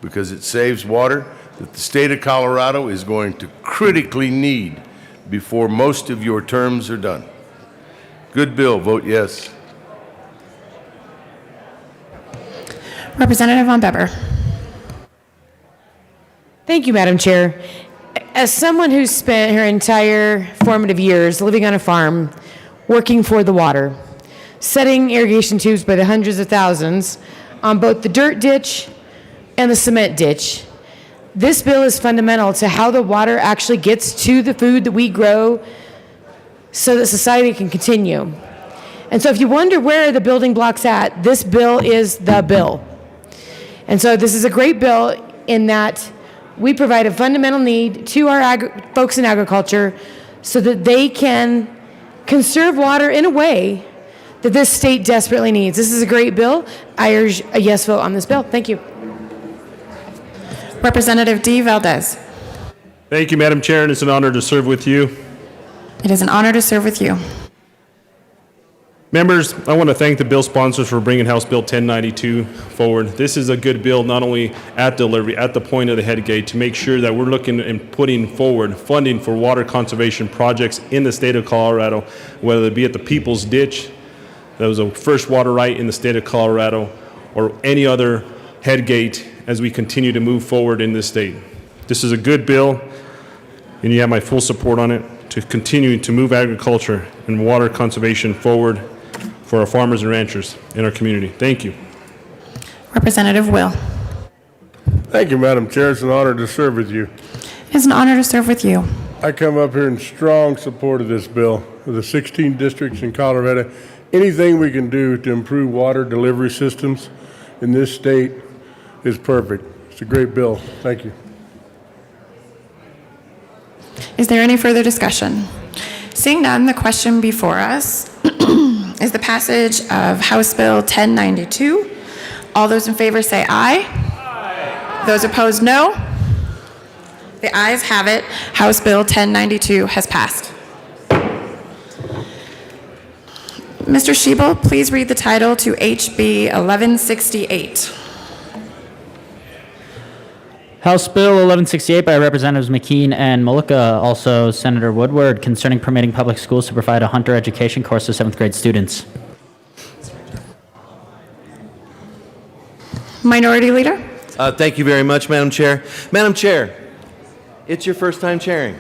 because it saves water that the state of Colorado is going to critically need before most of your terms are done. Good bill. Vote yes. Representative Von Beber. Thank you, Madam Chair. As someone who's spent her entire formative years living on a farm, working for the water, setting irrigation tubes by the hundreds of thousands on both the dirt ditch and the cement ditch, this bill is fundamental to how the water actually gets to the food that we grow so that society can continue. And so if you wonder where are the building blocks at, this bill is the bill. And so this is a great bill in that we provide a fundamental need to our folks in agriculture so that they can conserve water in a way that this state desperately needs. This is a great bill. I urge a yes vote on this bill. Thank you. Representative D. Valdez. Thank you, Madam Chair, and it's an honor to serve with you. It is an honor to serve with you. Members, I want to thank the bill sponsors for bringing House Bill 1092 forward. This is a good bill not only at delivery, at the point of the head gate, to make sure that we're looking and putting forward funding for water conservation projects in the state of Colorado, whether it be at the People's Ditch, that was a first water right in the state of Colorado, or any other head gate as we continue to move forward in this state. This is a good bill, and you have my full support on it to continue to move agriculture and water conservation forward for our farmers and ranchers in our community. Thank you. Representative Will. Thank you, Madam Chair. It's an honor to serve with you. It is an honor to serve with you. I come up here in strong support of this bill. For the 16 districts in Colorado, anything we can do to improve water delivery systems in this state is perfect. It's a great bill. Thank you. Is there any further discussion? Seeing none, the question before us is the passage of House Bill 1092. All those in favor say aye. Aye. Those opposed, no. The ayes have it. House Bill 1092 has passed. Mr. Schiebel, please read the title to HB 1168. House Bill 1168 by Representatives McKean and Mullica, also Senator Woodward, concerning permitting public schools to provide a hunter education course to 7th grade students. Minority Leader. Thank you very much, Madam Chair. Madam Chair, it's your first time chairing.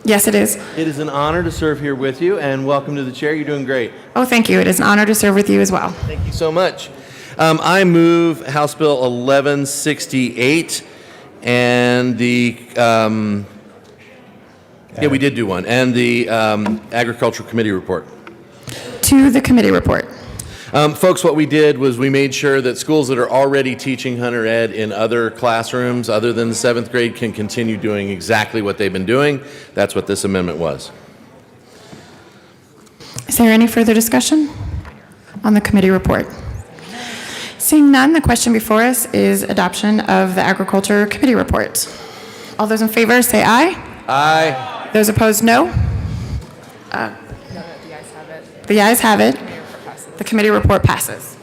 Yes, it is. It is an honor to serve here with you, and welcome to the chair. You're doing great. Oh, thank you. It is an honor to serve with you as well. Thank you so much. I move House Bill 1168 and the, yeah, we did do one, and the Agricultural Committee report. To the committee report. Folks, what we did was we made sure that schools that are already teaching Hunter Ed in other classrooms other than the 7th grade can continue doing exactly what they've been doing. That's what this amendment was. Is there any further discussion on the committee report? Seeing none, the question before us is adoption of the Agriculture Committee report. All those in favor say aye. Aye. Those opposed, no. The ayes have it. The committee report passes.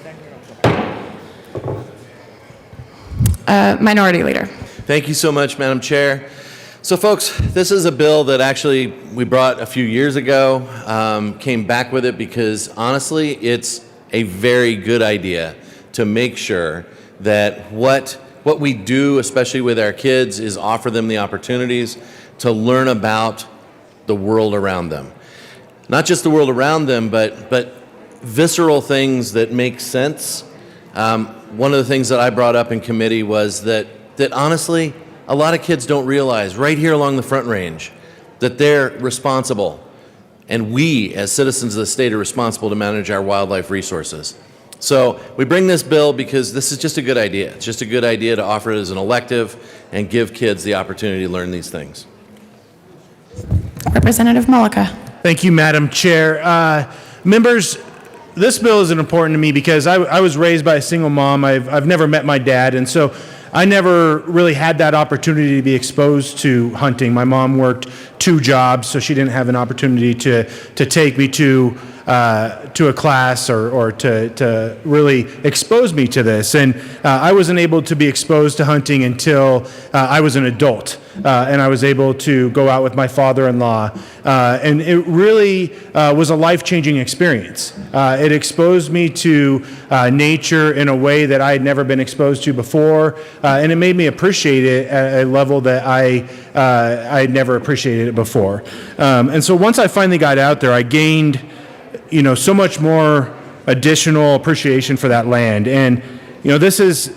Minority Leader. Thank you so much, Madam Chair. So folks, this is a bill that actually we brought a few years ago, came back with it because honestly, it's a very good idea to make sure that what we do, especially with our kids, is offer them the opportunities to learn about the world around them. Not just the world around them, but visceral things that make sense. One of the things that I brought up in committee was that honestly, a lot of kids don't realize right here along the Front Range that they're responsible, and we as citizens of the state are responsible to manage our wildlife resources. So we bring this bill because this is just a good idea. It's just a good idea to offer it as an elective and give kids the opportunity to learn these things. Representative Mullica. Thank you, Madam Chair. Members, this bill is important to me because I was raised by a single mom. I've never met my dad, and so I never really had that opportunity to be exposed to hunting. My mom worked 2 jobs, so she didn't have an opportunity to take me to a class or to really expose me to this. And I wasn't able to be exposed to hunting until I was an adult. And I was able to go out with my father-in-law. And it really was a life-changing experience. It exposed me to nature in a way that I had never been exposed to before. And it made me appreciate it at a level that I had never appreciated it before. And so once I finally got out there, I gained so much more additional appreciation for that land. And, this is,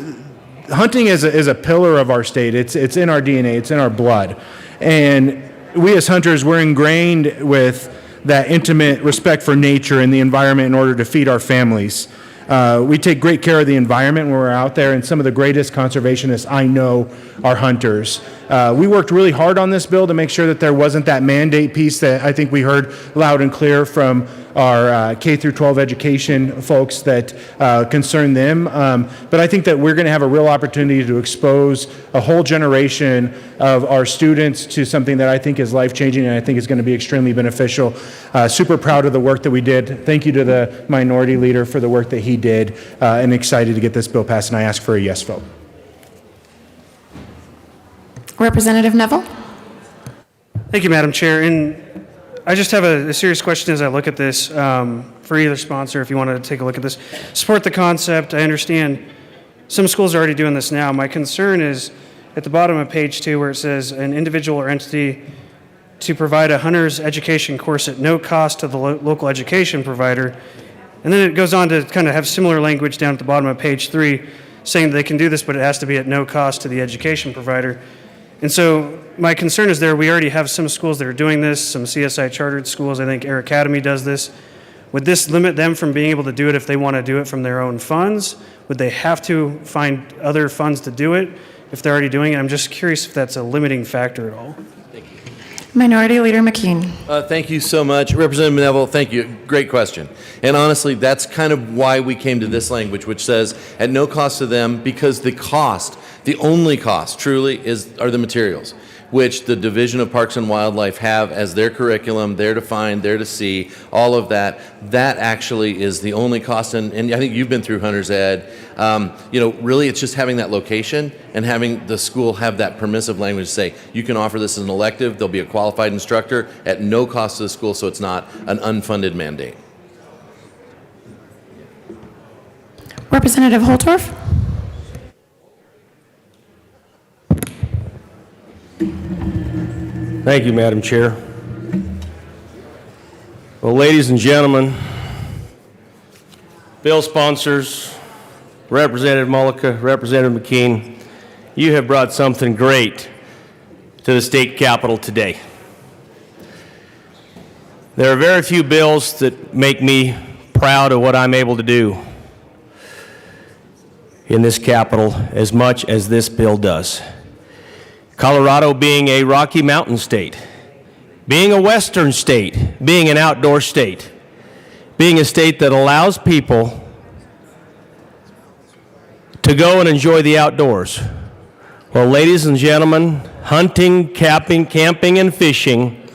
hunting is a pillar of our state. It's in our DNA, it's in our blood. And we as hunters, we're ingrained with that intimate respect for nature and the environment in order to feed our families. We take great care of the environment when we're out there, and some of the greatest conservationists I know are hunters. We worked really hard on this bill to make sure that there wasn't that mandate piece that I think we heard loud and clear from our K through 12 education folks that concern them. But I think that we're going to have a real opportunity to expose a whole generation of our students to something that I think is life-changing and I think is going to be extremely beneficial. Super proud of the work that we did. Thank you to the minority leader for the work that he did, and excited to get this bill passed, and I ask for a yes vote. Representative Neville. Thank you, Madam Chair. And I just have a serious question as I look at this for either sponsor, if you want to take a look at this. Support the concept. I understand some schools are already doing this now. My concern is at the bottom of page 2 where it says an individual or entity to provide a hunter's education course at no cost to the local education provider. And then it goes on to kind of have similar language down at the bottom of page 3 saying that they can do this, but it has to be at no cost to the education provider. And so my concern is we already have some schools that are doing this, some CSI chartered schools. I think Air Academy does this. Would this limit them from being able to do it if they want to do it from their own funds? Would they have to find other funds to do it if they're already doing it? I'm just curious if that's a limiting factor at all. Minority Leader McKean. Thank you so much. Representative Neville, thank you. Great question. And honestly, that's kind of why we came to this language, which says at no cost to them, because the only cost truly are the materials, which the Division of Parks and Wildlife have as their curriculum, there to find, there to see, all of that. That actually is the only cost, and I think you've been through Hunter's Ed. Really it's just having that location and having the school have that permissive language to say, you can offer this as an elective, there'll be a qualified instructor at no cost to the school, so it's not an unfunded mandate. Representative Holtorf. Thank you, Madam Chair. Well, ladies and gentlemen, bill sponsors, Representative Mullica, Representative McKean, you have brought something great to the state capitol today. There are very few bills that make me proud of what I'm able to do in this capitol as much as this bill does. Colorado being a Rocky Mountain state, being a western state, being an outdoor state, being a state that allows people to go and enjoy the outdoors. Well, ladies and gentlemen, hunting, camping, and fishing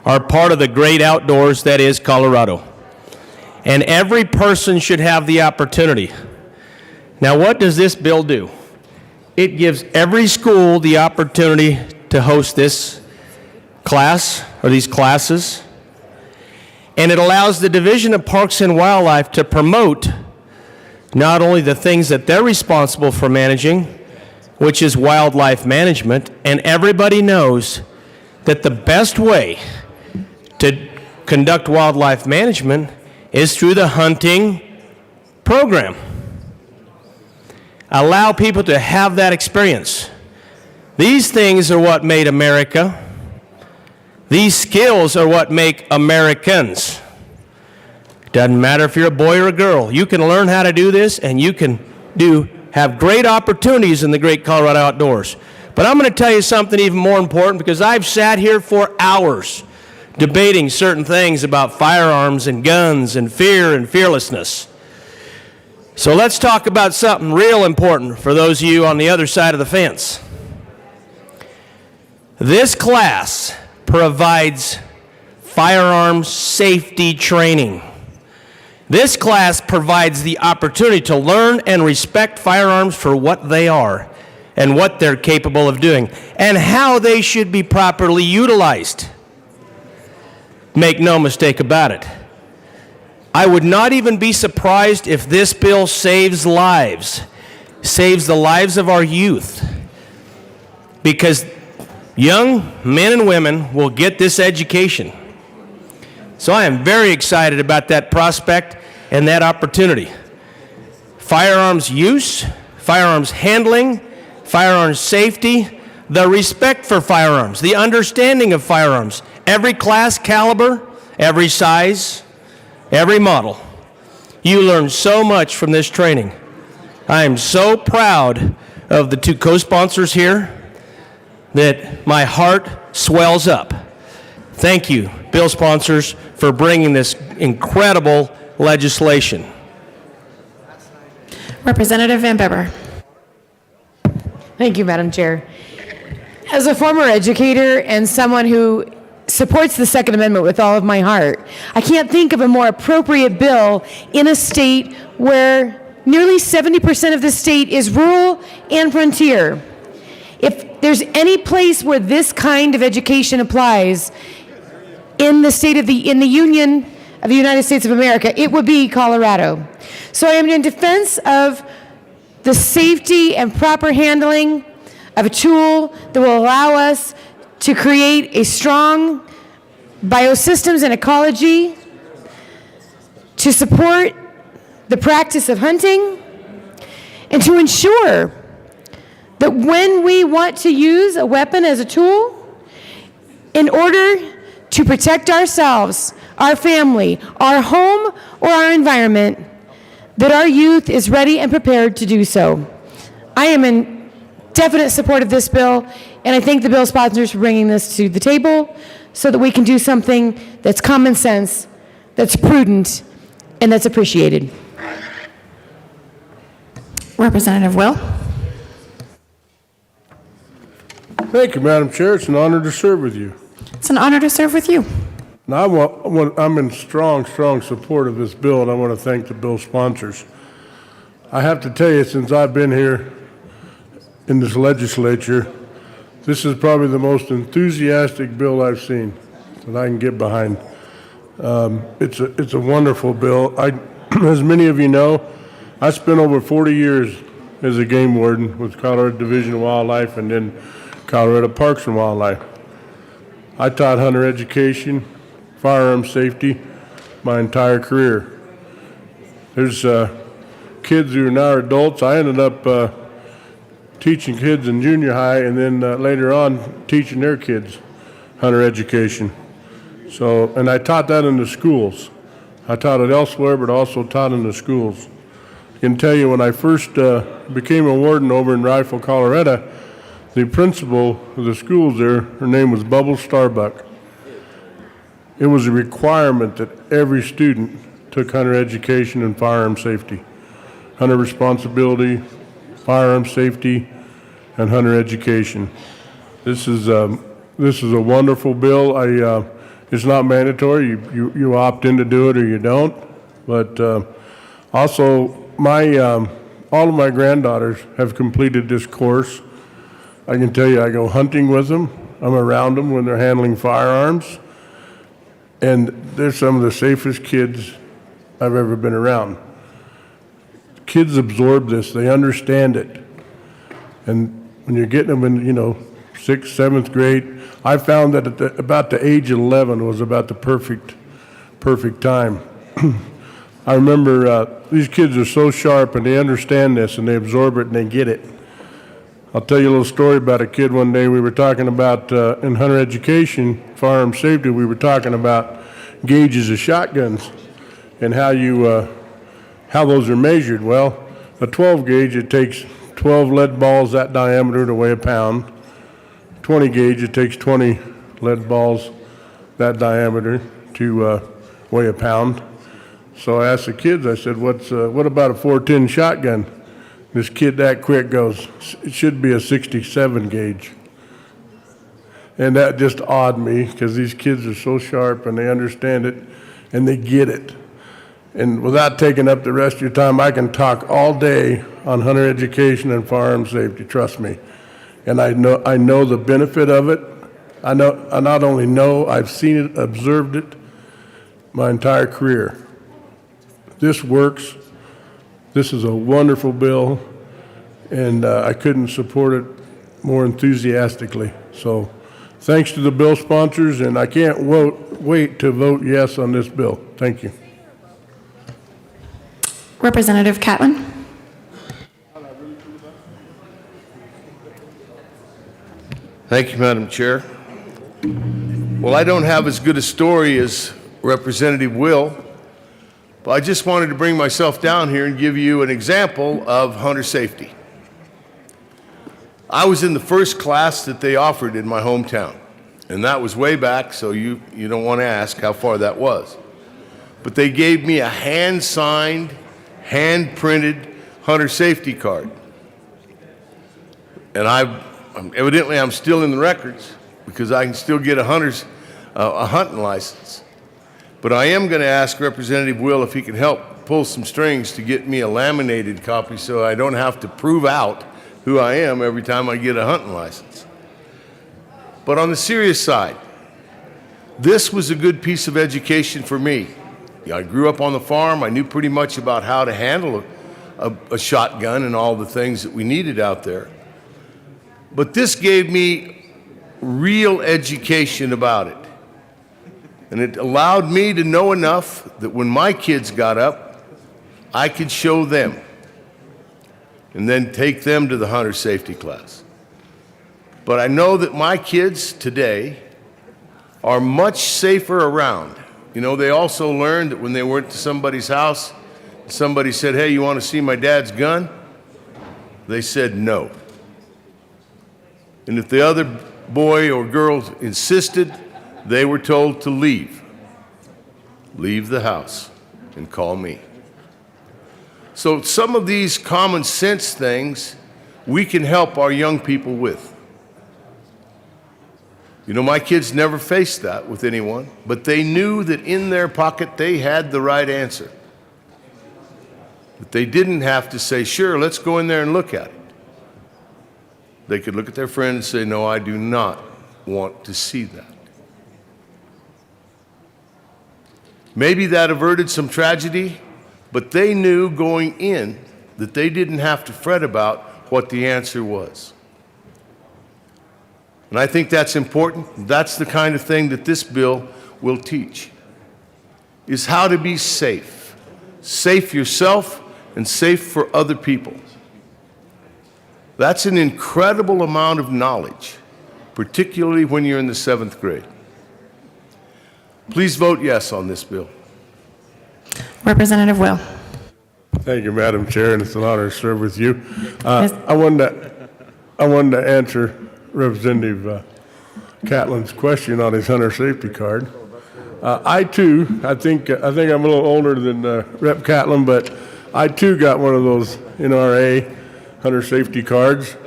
are part of the great outdoors that is Colorado. And every person should have the opportunity. Now, what does this bill do? It gives every school the opportunity to host this class or these classes. And it allows the Division of Parks and Wildlife to promote not only the things that they're responsible for managing, which is wildlife management, and everybody knows that the best way to conduct wildlife management is through the hunting program. Allow people to have that experience. These things are what made America. These skills are what make Americans. Doesn't matter if you're a boy or a girl. You can learn how to do this, and you can have great opportunities in the great Colorado outdoors. But I'm going to tell you something even more important, because I've sat here for hours debating certain things about firearms and guns and fear and fearlessness. So let's talk about something real important for those of you on the other side of the fence. This class provides firearms safety training. This class provides the opportunity to learn and respect firearms for what they are and what they're capable of doing and how they should be properly utilized. Make no mistake about it. I would not even be surprised if this bill saves lives, saves the lives of our youth, because young men and women will get this education. So I am very excited about that prospect and that opportunity. Firearms use, firearms handling, firearms safety, the respect for firearms, the understanding of firearms, every class, caliber, every size, every model. You learn so much from this training. I am so proud of the two co-sponsors here that my heart swells up. Thank you, bill sponsors, for bringing this incredible legislation. Representative Van Bibber. Thank you, Madam Chair. As a former educator and someone who supports the Second Amendment with all of my heart, I can't think of a more appropriate bill in a state where nearly 70% of the state is rural and frontier. If there's any place where this kind of education applies in the Union of the United States of America, it would be Colorado. So I am in defense of the safety and proper handling of a tool that will allow us to create a strong biosystems and ecology, to support the practice of hunting, and to ensure that when we want to use a weapon as a tool, in order to protect ourselves, our family, our home, or our environment, that our youth is ready and prepared to do so. I am in definite support of this bill, and I thank the bill sponsors for bringing this to the table so that we can do something that's common sense, that's prudent, and that's appreciated. Representative Will. Thank you, Madam Chair. It's an honor to serve with you. It's an honor to serve with you. Now, I'm in strong support of this bill, and I want to thank the bill sponsors. I have to tell you, since I've been here in this legislature, this is probably the most enthusiastic bill I've seen that I can get behind. It's a wonderful bill. As many of you know, I spent over 40 years as a game warden with Colorado Division of Wildlife and then Colorado Parks and Wildlife. I taught hunter education, firearm safety, my entire career. There's kids who are now adults. I ended up teaching kids in junior high and then later on teaching their kids hunter education. So, and I taught that in the schools. I taught it elsewhere, but also taught in the schools. I can tell you when I first became a warden over in Rifle, Colorado, the principal of the schools there, her name was Bubbles Starbuck. It was a requirement that every student took hunter education and firearm safety. Hunter responsibility, firearm safety, and hunter education. This is a wonderful bill. It's not mandatory. You opt in to do it or you don't. But also, all of my granddaughters have completed this course. I can tell you, I go hunting with them. I'm around them when they're handling firearms. And they're some of the safest kids I've ever been around. Kids absorb this. They understand it. And when you're getting them in, 6th, 7th grade, I found that at about the age of 11 was about the perfect time. I remember these kids are so sharp and they understand this and they absorb it and they get it. I'll tell you a little story about a kid one day. We were talking about, in hunter education, firearm safety, we were talking about gauges of shotguns and how those are measured. Well, a 12 gauge, it takes 12 lead balls that diameter to weigh a pound. 20 gauge, it takes 20 lead balls that diameter to weigh a pound. So I asked the kids, I said, what about a 410 shotgun? This kid that quick goes, it should be a 67 gauge. And that just awed me because these kids are so sharp and they understand it and they get it. And without taking up the rest of your time, I can talk all day on hunter education and firearm safety, trust me. And I know the benefit of it. I not only know, I've seen it, observed it my entire career. This works. This is a wonderful bill, and I couldn't support it more enthusiastically. So thanks to the bill sponsors, and I can't wait to vote yes on this bill. Thank you. Representative Catlin. Thank you, Madam Chair. Well, I don't have as good a story as Representative Will, but I just wanted to bring myself down here and give you an example of hunter safety. I was in the first class that they offered in my hometown, and that was way back, so you don't want to ask how far that was. But they gave me a hand-signed, hand-printed hunter safety card. And evidently I'm still in the records because I can still get a hunting license. But I am going to ask Representative Will if he can help pull some strings to get me a laminated copy so I don't have to prove out who I am every time I get a hunting license. But on the serious side, this was a good piece of education for me. I grew up on the farm. I knew pretty much about how to handle a shotgun and all the things that we needed out there. But this gave me real education about it. And it allowed me to know enough that when my kids got up, I could show them and then take them to the hunter safety class. But I know that my kids today are much safer around. They also learned that when they went to somebody's house, somebody said, "Hey, you want to see my dad's gun?" They said no. And if the other boy or girl insisted, they were told to leave the house and call me. So some of these common sense things we can help our young people with. My kids never faced that with anyone, but they knew that in their pocket they had the right answer. That they didn't have to say, "Sure, let's go in there and look at it." They could look at their friend and say, "No, I do not want to see that." Maybe that averted some tragedy, but they knew going in that they didn't have to fret about what the answer was. And I think that's important. That's the kind of thing that this bill will teach. is how to be safe. Safe yourself and safe for other people. That's an incredible amount of knowledge, particularly when you're in the 7th grade. Please vote yes on this bill. Representative Will. Thank you, Madam Chair, and it's an honor to serve with you. I wanted to answer Representative Catlin's question on his hunter safety card. I think I'm a little older than Rep. Catlin, but I too got one of those NRA hunter safety cards.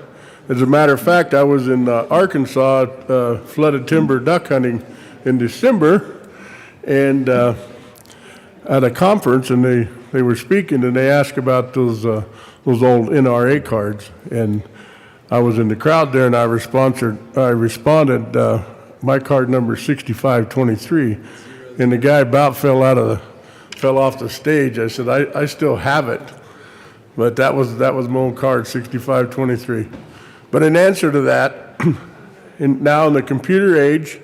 As a matter of fact, I was in Arkansas flooded timber duck hunting in December, and at a conference, and they were speaking, and they asked about those old NRA cards, and I was in the crowd there, and I responded, my card number is 6523, and the guy about fell off the stage. I said, I still have it, but that was my own card, 6523. But in answer to that, now in the computer age,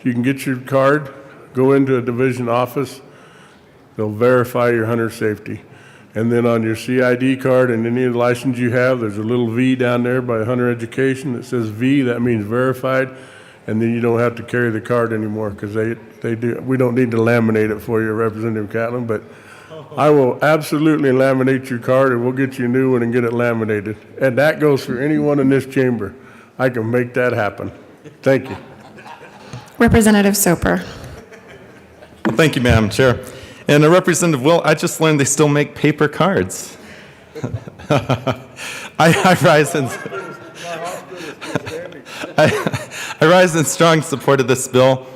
you can get your card, go into a division office, they'll verify your hunter safety. And then on your CID card and any license you have, there's a little V down there by Hunter Education that says V, that means verified, and then you don't have to carry the card anymore because we don't need to laminate it for you, Representative Catlin, but I will absolutely laminate your card and we'll get you a new one and get it laminated. And that goes for anyone in this chamber. I can make that happen. Thank you. Representative Soper. Well, thank you, Madam Chair. And Representative Will, I just learned they still make paper cards. I rise in strong support of this bill.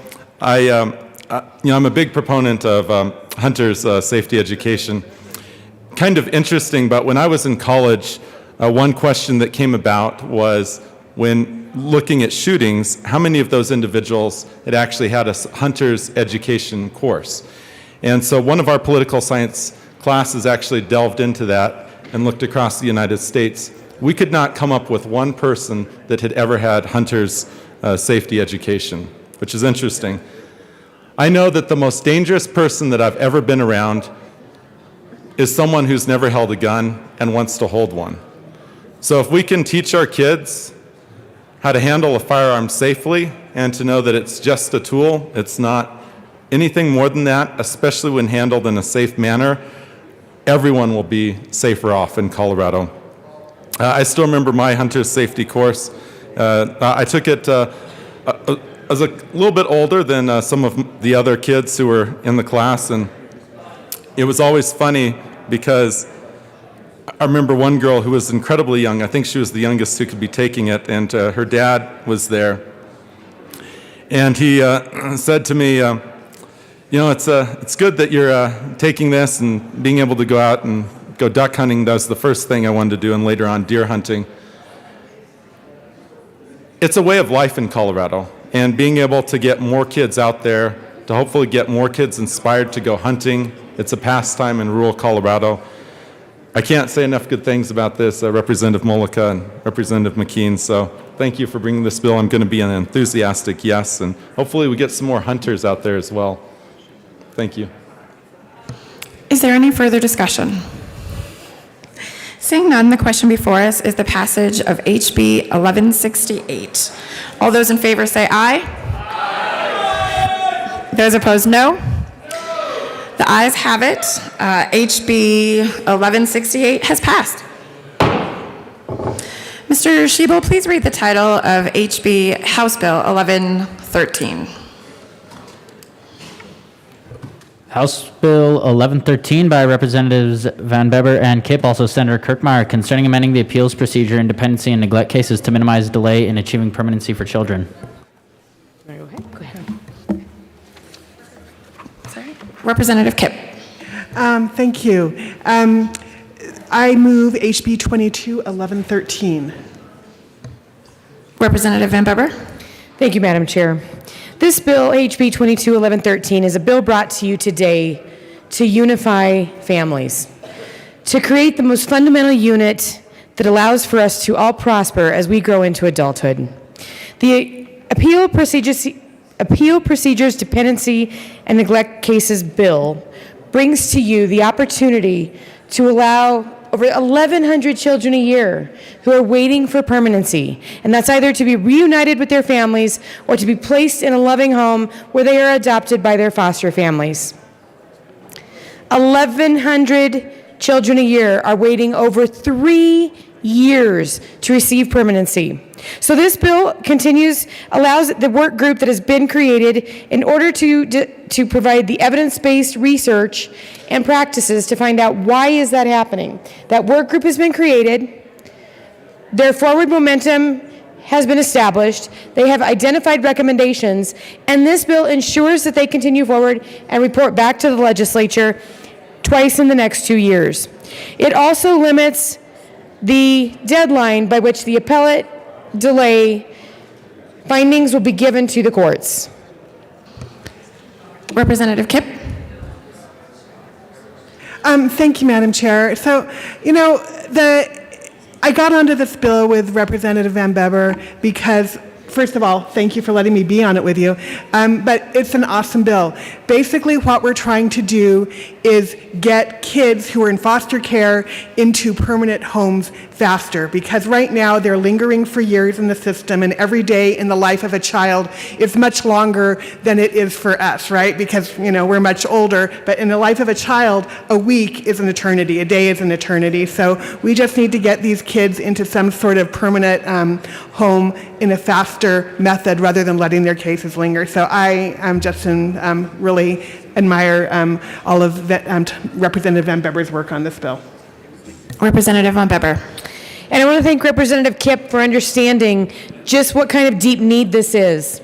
I'm a big proponent of hunters' safety education. Kind of interesting, but when I was in college, one question that came about was when looking at shootings, how many of those individuals had actually had a hunter's education course? And so one of our political science classes actually delved into that and looked across the United States. We could not come up with one person that had ever had hunter's safety education, which is interesting. I know that the most dangerous person that I've ever been around is someone who's never held a gun and wants to hold one. So if we can teach our kids how to handle a firearm safely and to know that it's just a tool, it's not anything more than that, especially when handled in a safe manner, everyone will be safer off in Colorado. I still remember my hunter's safety course. I took it as a little bit older than some of the other kids who were in the class, and it was always funny because I remember one girl who was incredibly young. I think she was the youngest who could be taking it, and her dad was there. And he said to me, it's good that you're taking this and being able to go out and go duck hunting. That was the first thing I wanted to do, and later on deer hunting. It's a way of life in Colorado, and being able to get more kids out there, to hopefully get more kids inspired to go hunting. It's a pastime in rural Colorado. I can't say enough good things about this, Representative Mullica and Representative McKean, so thank you for bringing this bill. I'm going to be an enthusiastic yes, and hopefully we get some more hunters out there as well. Thank you. Is there any further discussion? Seeing none, the question before us is the passage of HB 1168. All those in favor say aye. Aye. Those opposed, no. The ayes have it. HB 1168 has passed. Mr. Schiebel, please read the title of HB House Bill 1113. House Bill 1113 by Representatives Van Beber and Kipp, also Senator Kirkmeyer, concerning amending the appeals procedure in dependency and neglect cases to minimize delay in achieving permanency for children. Go ahead. Sorry. Representative Kipp. Thank you. I move HB 221113. Representative Van Beber. Thank you, Madam Chair. This bill, HB 221113, is a bill brought to you today to unify families, to create the most fundamental unit that allows for us to all prosper as we grow into adulthood. The appeals Appeal Procedures, Dependency, and Neglect Cases Bill brings to you the opportunity to allow over 1,100 children a year who are waiting for permanency, and that's either to be reunited with their families or to be placed in a loving home where they are adopted by their foster families. 1,100 children a year are waiting over 3 years to receive permanency. So this bill allows the work group that has been created in order to provide the evidence-based research and practices to find out why is that happening. That work group has been created. Their forward momentum has been established. They have identified recommendations, and this bill ensures that they continue forward and report back to the legislature twice in the next 2 years. It also limits the deadline by which the appellate delay findings will be given to the courts. Representative Kipp. Thank you, Madam Chair. So, I got onto this bill with Representative Van Bever because, first of all, thank you for letting me be on it with you. But it's an awesome bill. Basically, what we're trying to do is get kids who are in foster care into permanent homes faster, because right now they're lingering for years in the system, and every day in the life of a child is much longer than it is for us, right? Because, we're much older, but in the life of a child, a week is an eternity, a day is an eternity. So we just need to get these kids into some sort of permanent home in a faster method rather than letting their cases linger. So I, Justin, really admire all of Representative Van Beber's work on this bill. Representative Van Beber. And I want to thank Representative Kipp for understanding just what kind of deep need this is.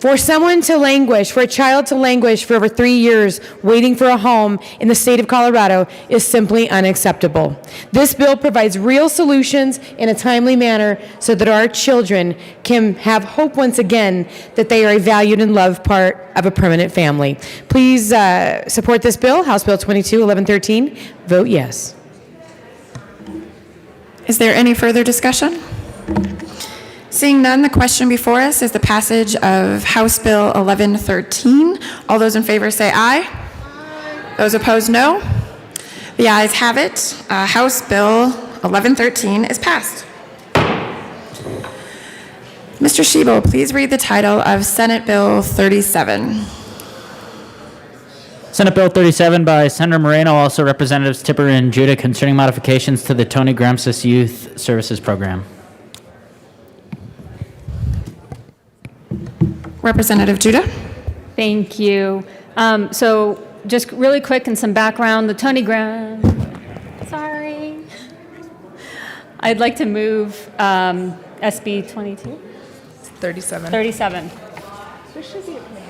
For someone to languish, for a child to languish for over 3 years waiting for a home in the state of Colorado is simply unacceptable. This bill provides real solutions in a timely manner so that our children can have hope once again that they are a valued and loved part of a permanent family. Please support this bill, House Bill 22-1113. Vote yes. Is there any further discussion? Seeing none, the question before us is the passage of House Bill 1113. All those in favor say aye. Aye. Those opposed, no. The ayes have it. House Bill 1113 is passed. Mr. Schiebel, please read the title of Senate Bill 37. Senate Bill 37 by Senator Moreno, also Representatives Tipper and Judah, concerning modifications to the Tony Gramscis Youth Services Program. Representative Judah. Thank you. So just really quick and some background, the Tony sorry. I'd like to move SB 22? 37. 37. There should be a committee.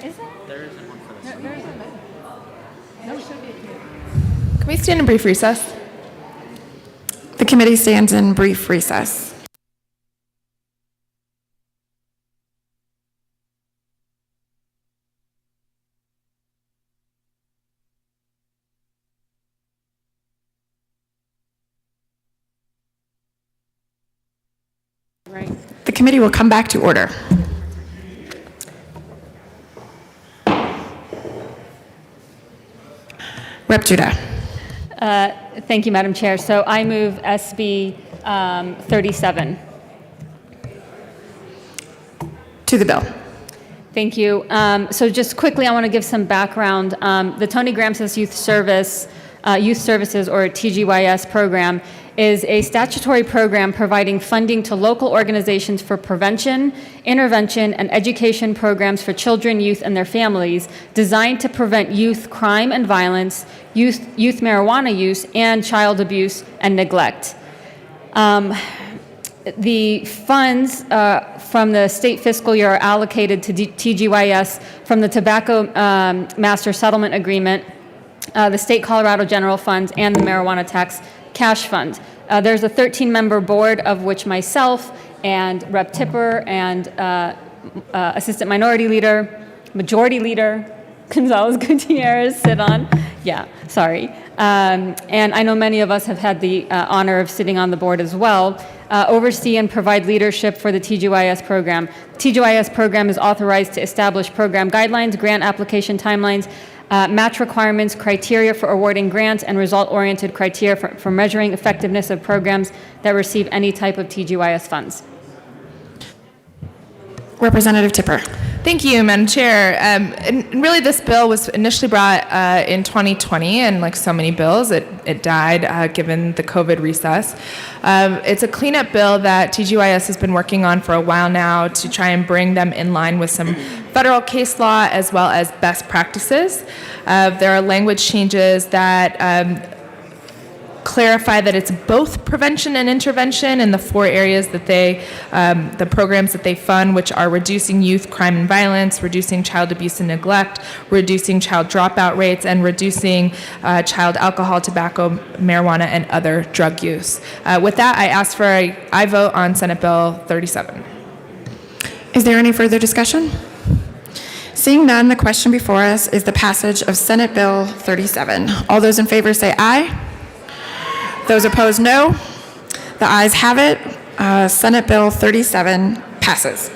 Is there? There isn't one for this. No, there isn't. No, it should be a committee. Can we stand in brief recess? The committee stands in brief recess. Right. The committee will come back to order. Rep. Judah. Thank you, Madam Chair. So I move SB 37. To the bill. Thank you. So just quickly, I want to give some background. The Tony Gramscis Youth Services, or TGYS program, is a statutory program providing funding to local organizations for prevention, intervention, and education programs for children, youth, and their families designed to prevent youth crime and violence, youth marijuana use, and child abuse and neglect. The funds from the state fiscal year are allocated to TGYS from the Tobacco Master Settlement Agreement, the State Colorado General Funds, and the Marijuana Tax Cash Fund. There's a 13-member board, of which myself and Rep. Tipper and Assistant Minority Leader, Majority Leader Gonzalez Gutierrez sit on, Yeah, sorry. And I know many of us have had the honor of sitting on the board as well. Oversee and provide leadership for the TGYS program. TGYS program is authorized to establish program guidelines, grant application timelines, match requirements, criteria for awarding grants, and result-oriented criteria for measuring effectiveness of programs that receive any type of TGYS funds. Representative Tipper. Thank you, Madam Chair. And really, this bill was initially brought in 2020, and like so many bills, it died given the COVID recess. It's a cleanup bill that TGYS has been working on for a while now to try and bring them in line with some federal case law as well as best practices. There are language changes that clarify that it's both prevention and intervention in the 4 areas that the programs that they fund, which are reducing youth crime and violence, reducing child abuse and neglect, reducing child dropout rates, and reducing child alcohol, tobacco, marijuana, and other drug use. With that, I ask for a aye vote on Senate Bill 37. Is there any further discussion? Seeing none, the question before us is the passage of Senate Bill 37. All those in favor say aye. Those opposed, no. The ayes have it. Senate Bill 37 passes.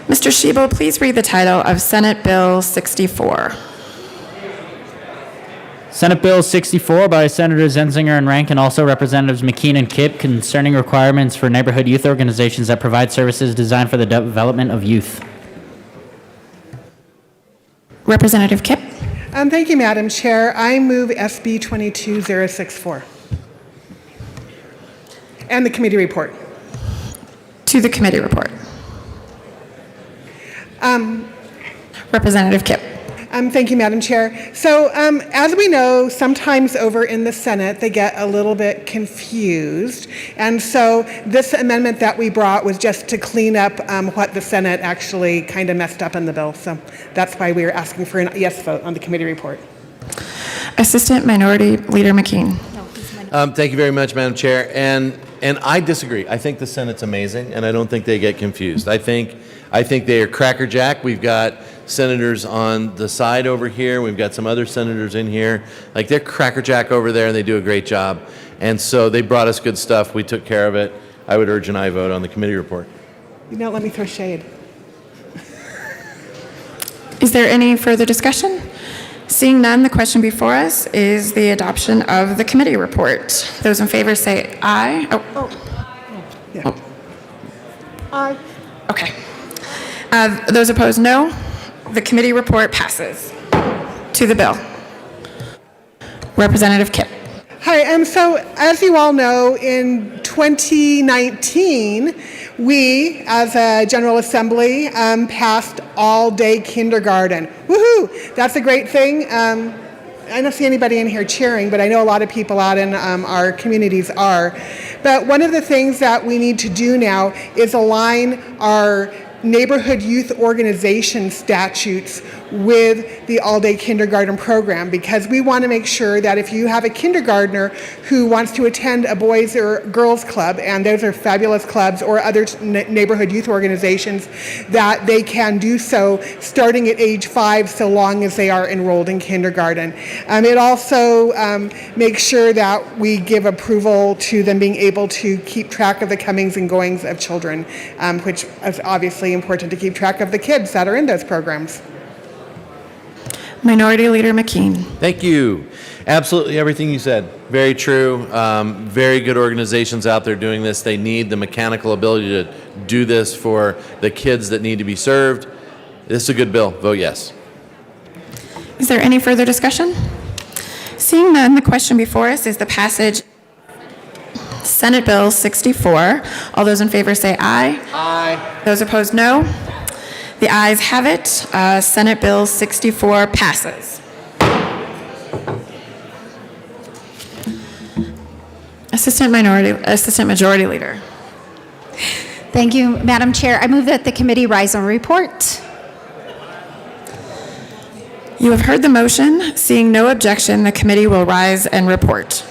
Mr. Shebo, please read the title of Senate Bill 64. Senate Bill 64 by Senators Zenzinger and Rankin, also Representatives McKean and Kipp, concerning requirements for neighborhood youth organizations that provide services designed for the development of youth. Representative Kipp. Thank you, Madam Chair. I move SB 22064. And the committee report. To the committee report. Representative Kipp. Thank you, Madam Chair. So as we know, sometimes over in the Senate, they get a little bit confused. And so this amendment that we brought was just to clean up what the Senate actually kind of messed up in the bill. So that's why we are asking for a yes vote on the committee report. Assistant Minority Leader McKean. Thank you very much, Madam Chair. And I disagree. I think the Senate's amazing, and I don't think they get confused. I think they are crackerjack. We've got senators on the side over here. We've got some other senators in here. Like, they're crackerjack over there, and they do a great job. And so they brought us good stuff. We took care of it. I would urge an aye vote on the committee report. You don't let me throw shade. Is there any further discussion? Seeing none, the question before us is the adoption of the committee report. Those in favor say aye. Aye. Okay. Those opposed, no. The committee report passes. To the bill. Representative Kipp. Hi, so as you all know, in 2019, we, as a General Assembly, passed all-day kindergarten. Woohoo! That's a great thing. I don't see anybody in here cheering, but I know a lot of people out in our communities are. But one of the things that we need to do now is align our neighborhood youth organization statutes with the all-day kindergarten program, because we want to make sure that if you have a kindergartner who wants to attend a boys or girls club, and those are fabulous clubs, or other neighborhood youth organizations, that they can do so starting at age 5 so long as they are enrolled in kindergarten. It also makes sure that we give approval to them being able to keep track of the comings and goings of children, which is obviously important to keep track of the kids that are in those programs. Minority Leader McKean. Thank you. Absolutely everything you said. Very true. Very good organizations out there doing this. They need the mechanical ability to do this for the kids that need to be served. This is a good bill. Vote yes. Is there any further discussion? Seeing none, the question before us is the passage Senate Bill 64. All those in favor say aye. Aye. Those opposed, no. The ayes have it. Senate Bill 64 passes. Assistant Majority Leader. Thank you, Madam Chair. I move that the committee rise and report. You have heard the motion. Seeing no objection, the committee will rise and report.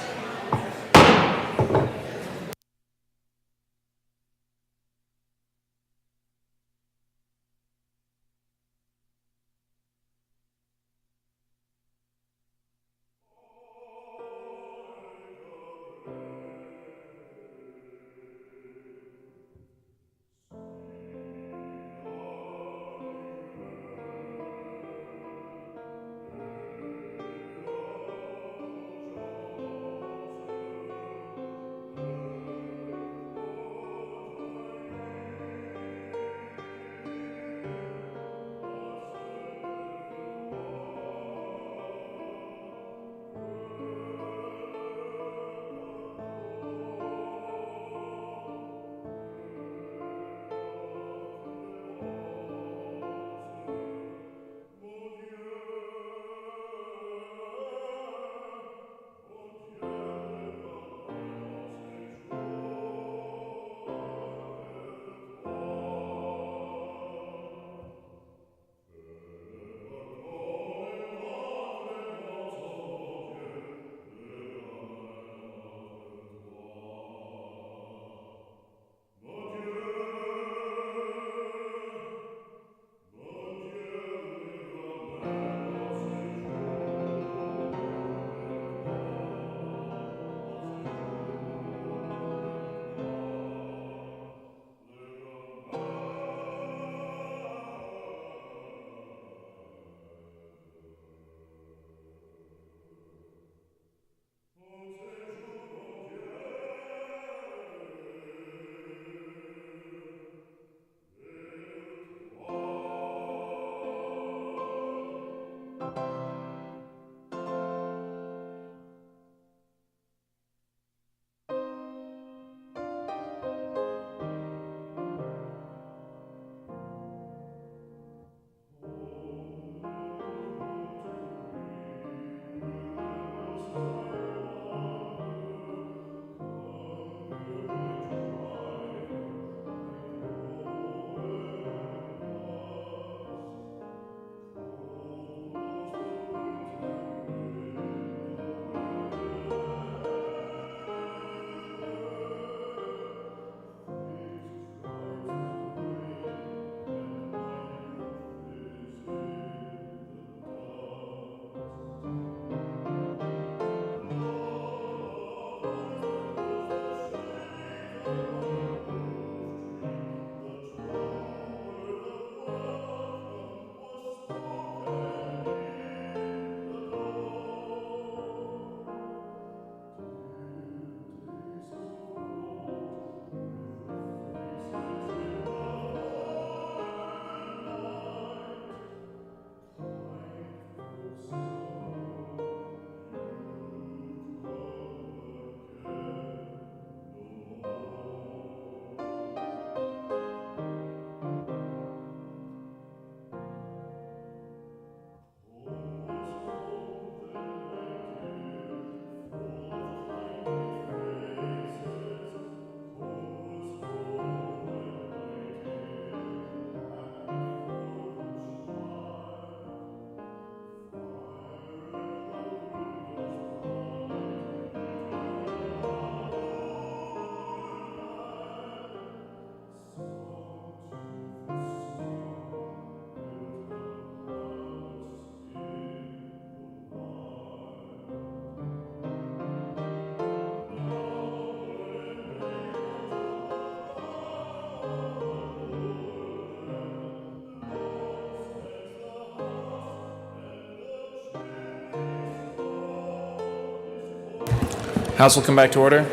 House will come back to order.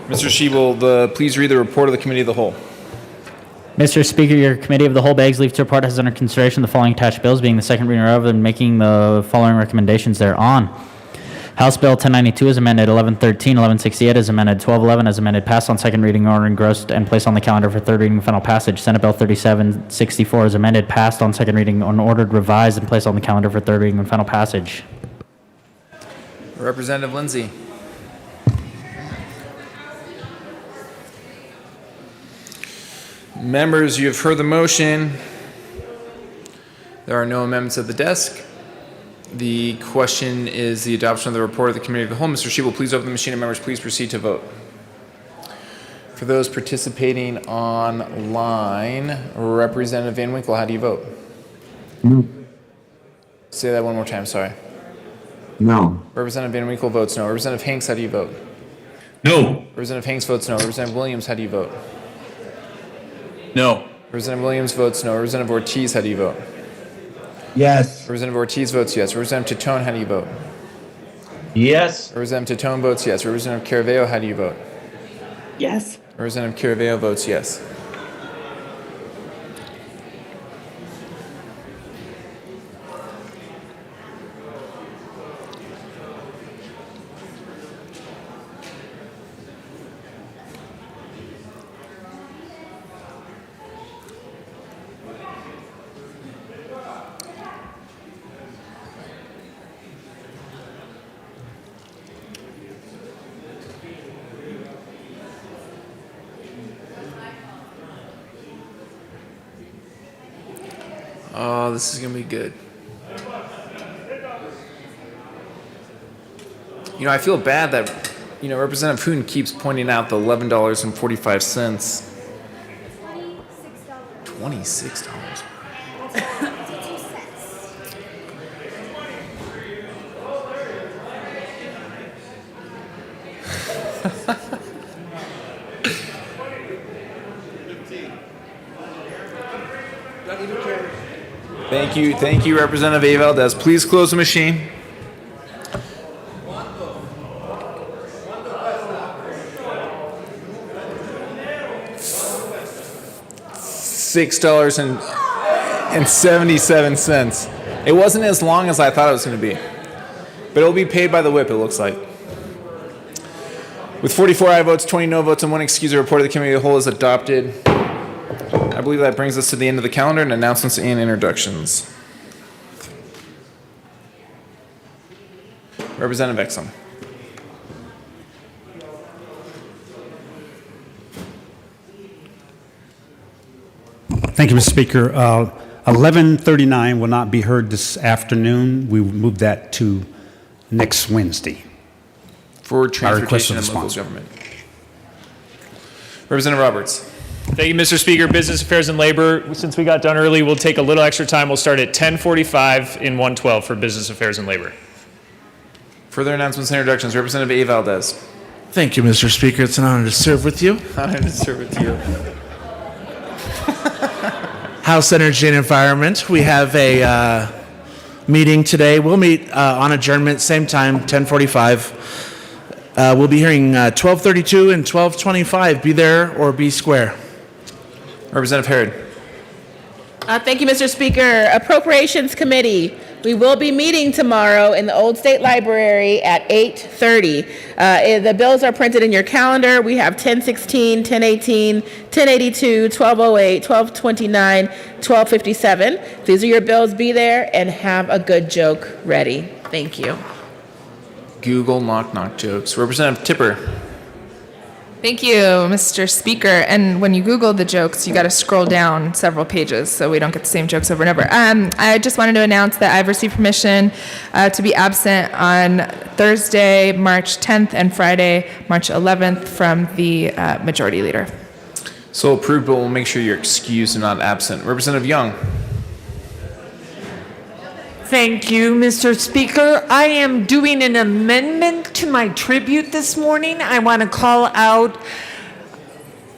Mr. Shebel, please read the report of the Committee of the Whole. Mr. Speaker, your Committee of the Whole begs leave to report has under consideration the following attached bills, being the second reading of and making the following recommendations thereon. House Bill 1092 is amended, 1113, 1168 is amended, 1211 is amended, passed on second reading, ordered, engrossed, and placed on the calendar for third reading and final passage. Senate Bill 3764 is amended, passed on second reading, ordered, revised, and placed on the calendar for third reading and final passage. Representative Lindsay. Members, you have heard the motion. There are no amendments at the desk. The question is the adoption of the report of the Committee of the Whole. Mr. Shebel, please open the machine, and members, please proceed to vote. For those participating online, Representative Van Winkle, how do you vote? No. Say that one more time, sorry. No. Representative Van Winkle votes no. Representative Hanks, how do you vote? No. Representative Hanks votes no. Representative Williams, how do you vote? No. Representative Williams votes no. Representative Ortiz, how do you vote? Yes. Representative Ortiz votes yes. Representative Titone, how do you vote? Yes. Representative Titone votes yes. Representative Caraveo, how do you vote? Yes. Representative Caraveo votes yes. Oh, this is going to be good. You know, I feel bad that, Representative Hoon keeps pointing out the $11.45. $26. Thank you, Representative A. Valdez. Please close the machine. $6.77. It wasn't as long as I thought it was going to be, but it will be paid by the whip, it looks like. With 44 aye votes, 20 no votes, and 1 excuse, the report of the Committee of the Whole is adopted. I believe that brings us to the end of the calendar and announcements and introductions. Representative Exum. Thank you, Mr. Speaker. 1139 will not be heard this afternoon. We will move that to next Wednesday. For transportation and local government. Representative Roberts. Thank you, Mr. Speaker. Business Affairs and Labor. Since we got done early, we'll take a little extra time. We'll start at 10:45 in 112 for Business Affairs and Labor. Further announcements and introductions. Representative A. Valdez. Thank you, Mr. Speaker. It's an honor to serve with you. Honored to serve with you. House Energy and Environment. We have a meeting today. We'll meet on adjournment, same time, 10:45. We'll be hearing 12:32 and 12:25. Be there or be square. Representative Herod. Thank you, Mr. Speaker. Appropriations Committee. We will be meeting tomorrow in the Old State Library at 8:30. The bills are printed in your calendar. We have 1016, 1018, 1082, 1208, 1229, 1257. These are your bills. Be there and have a good joke ready. Thank you. Google knock jokes. Representative Tipper. Thank you, Mr. Speaker. And when you Google the jokes, you got to scroll down several pages so we don't get the same jokes over and over. I just wanted to announce that I've received permission to be absent on Thursday, March 10th, and Friday, March 11th, from the Majority Leader. So approved, but we'll make sure you're excused and not absent. Representative Young. Thank you, Mr. Speaker. I am doing an amendment to my tribute this morning. I want to call out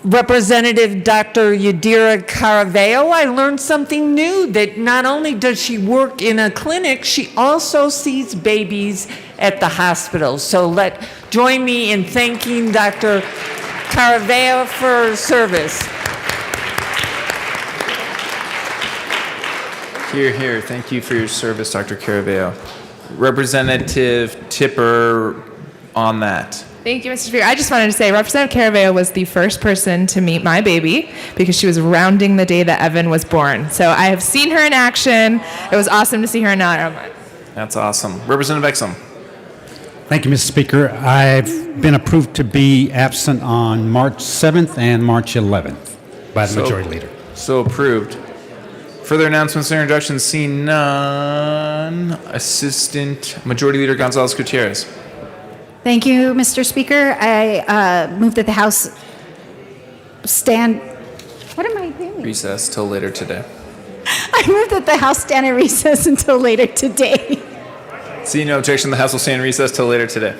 Representative Dr. Yadira Caraveo. I learned something new, that not only does she work in a clinic, she also sees babies at the hospital. So join me in thanking Dr. Caraveo for her service. Here, here. Thank you for your service, Dr. Caraveo. Representative Tipper on that. Thank you, Mr. Speaker. I just wanted to say Representative Caraveo was the first person to meet my baby because she was rounding the day that Evan was born. So I have seen her in action. It was awesome to see her in Ottawa. That's awesome. Representative Exum. Thank you, Mr. Speaker. I've been approved to be absent on March 7th and March 11th by the Majority Leader. So approved. Further announcements and introductions, seeing none. Assistant Majority Leader Gonzalez Gutierrez. Thank you, Mr. Speaker. I move that the House stand. What am I doing? Recess till later today. I move that the House stand in recess until later today. Seeing no objection, the House will stand in recess till later today.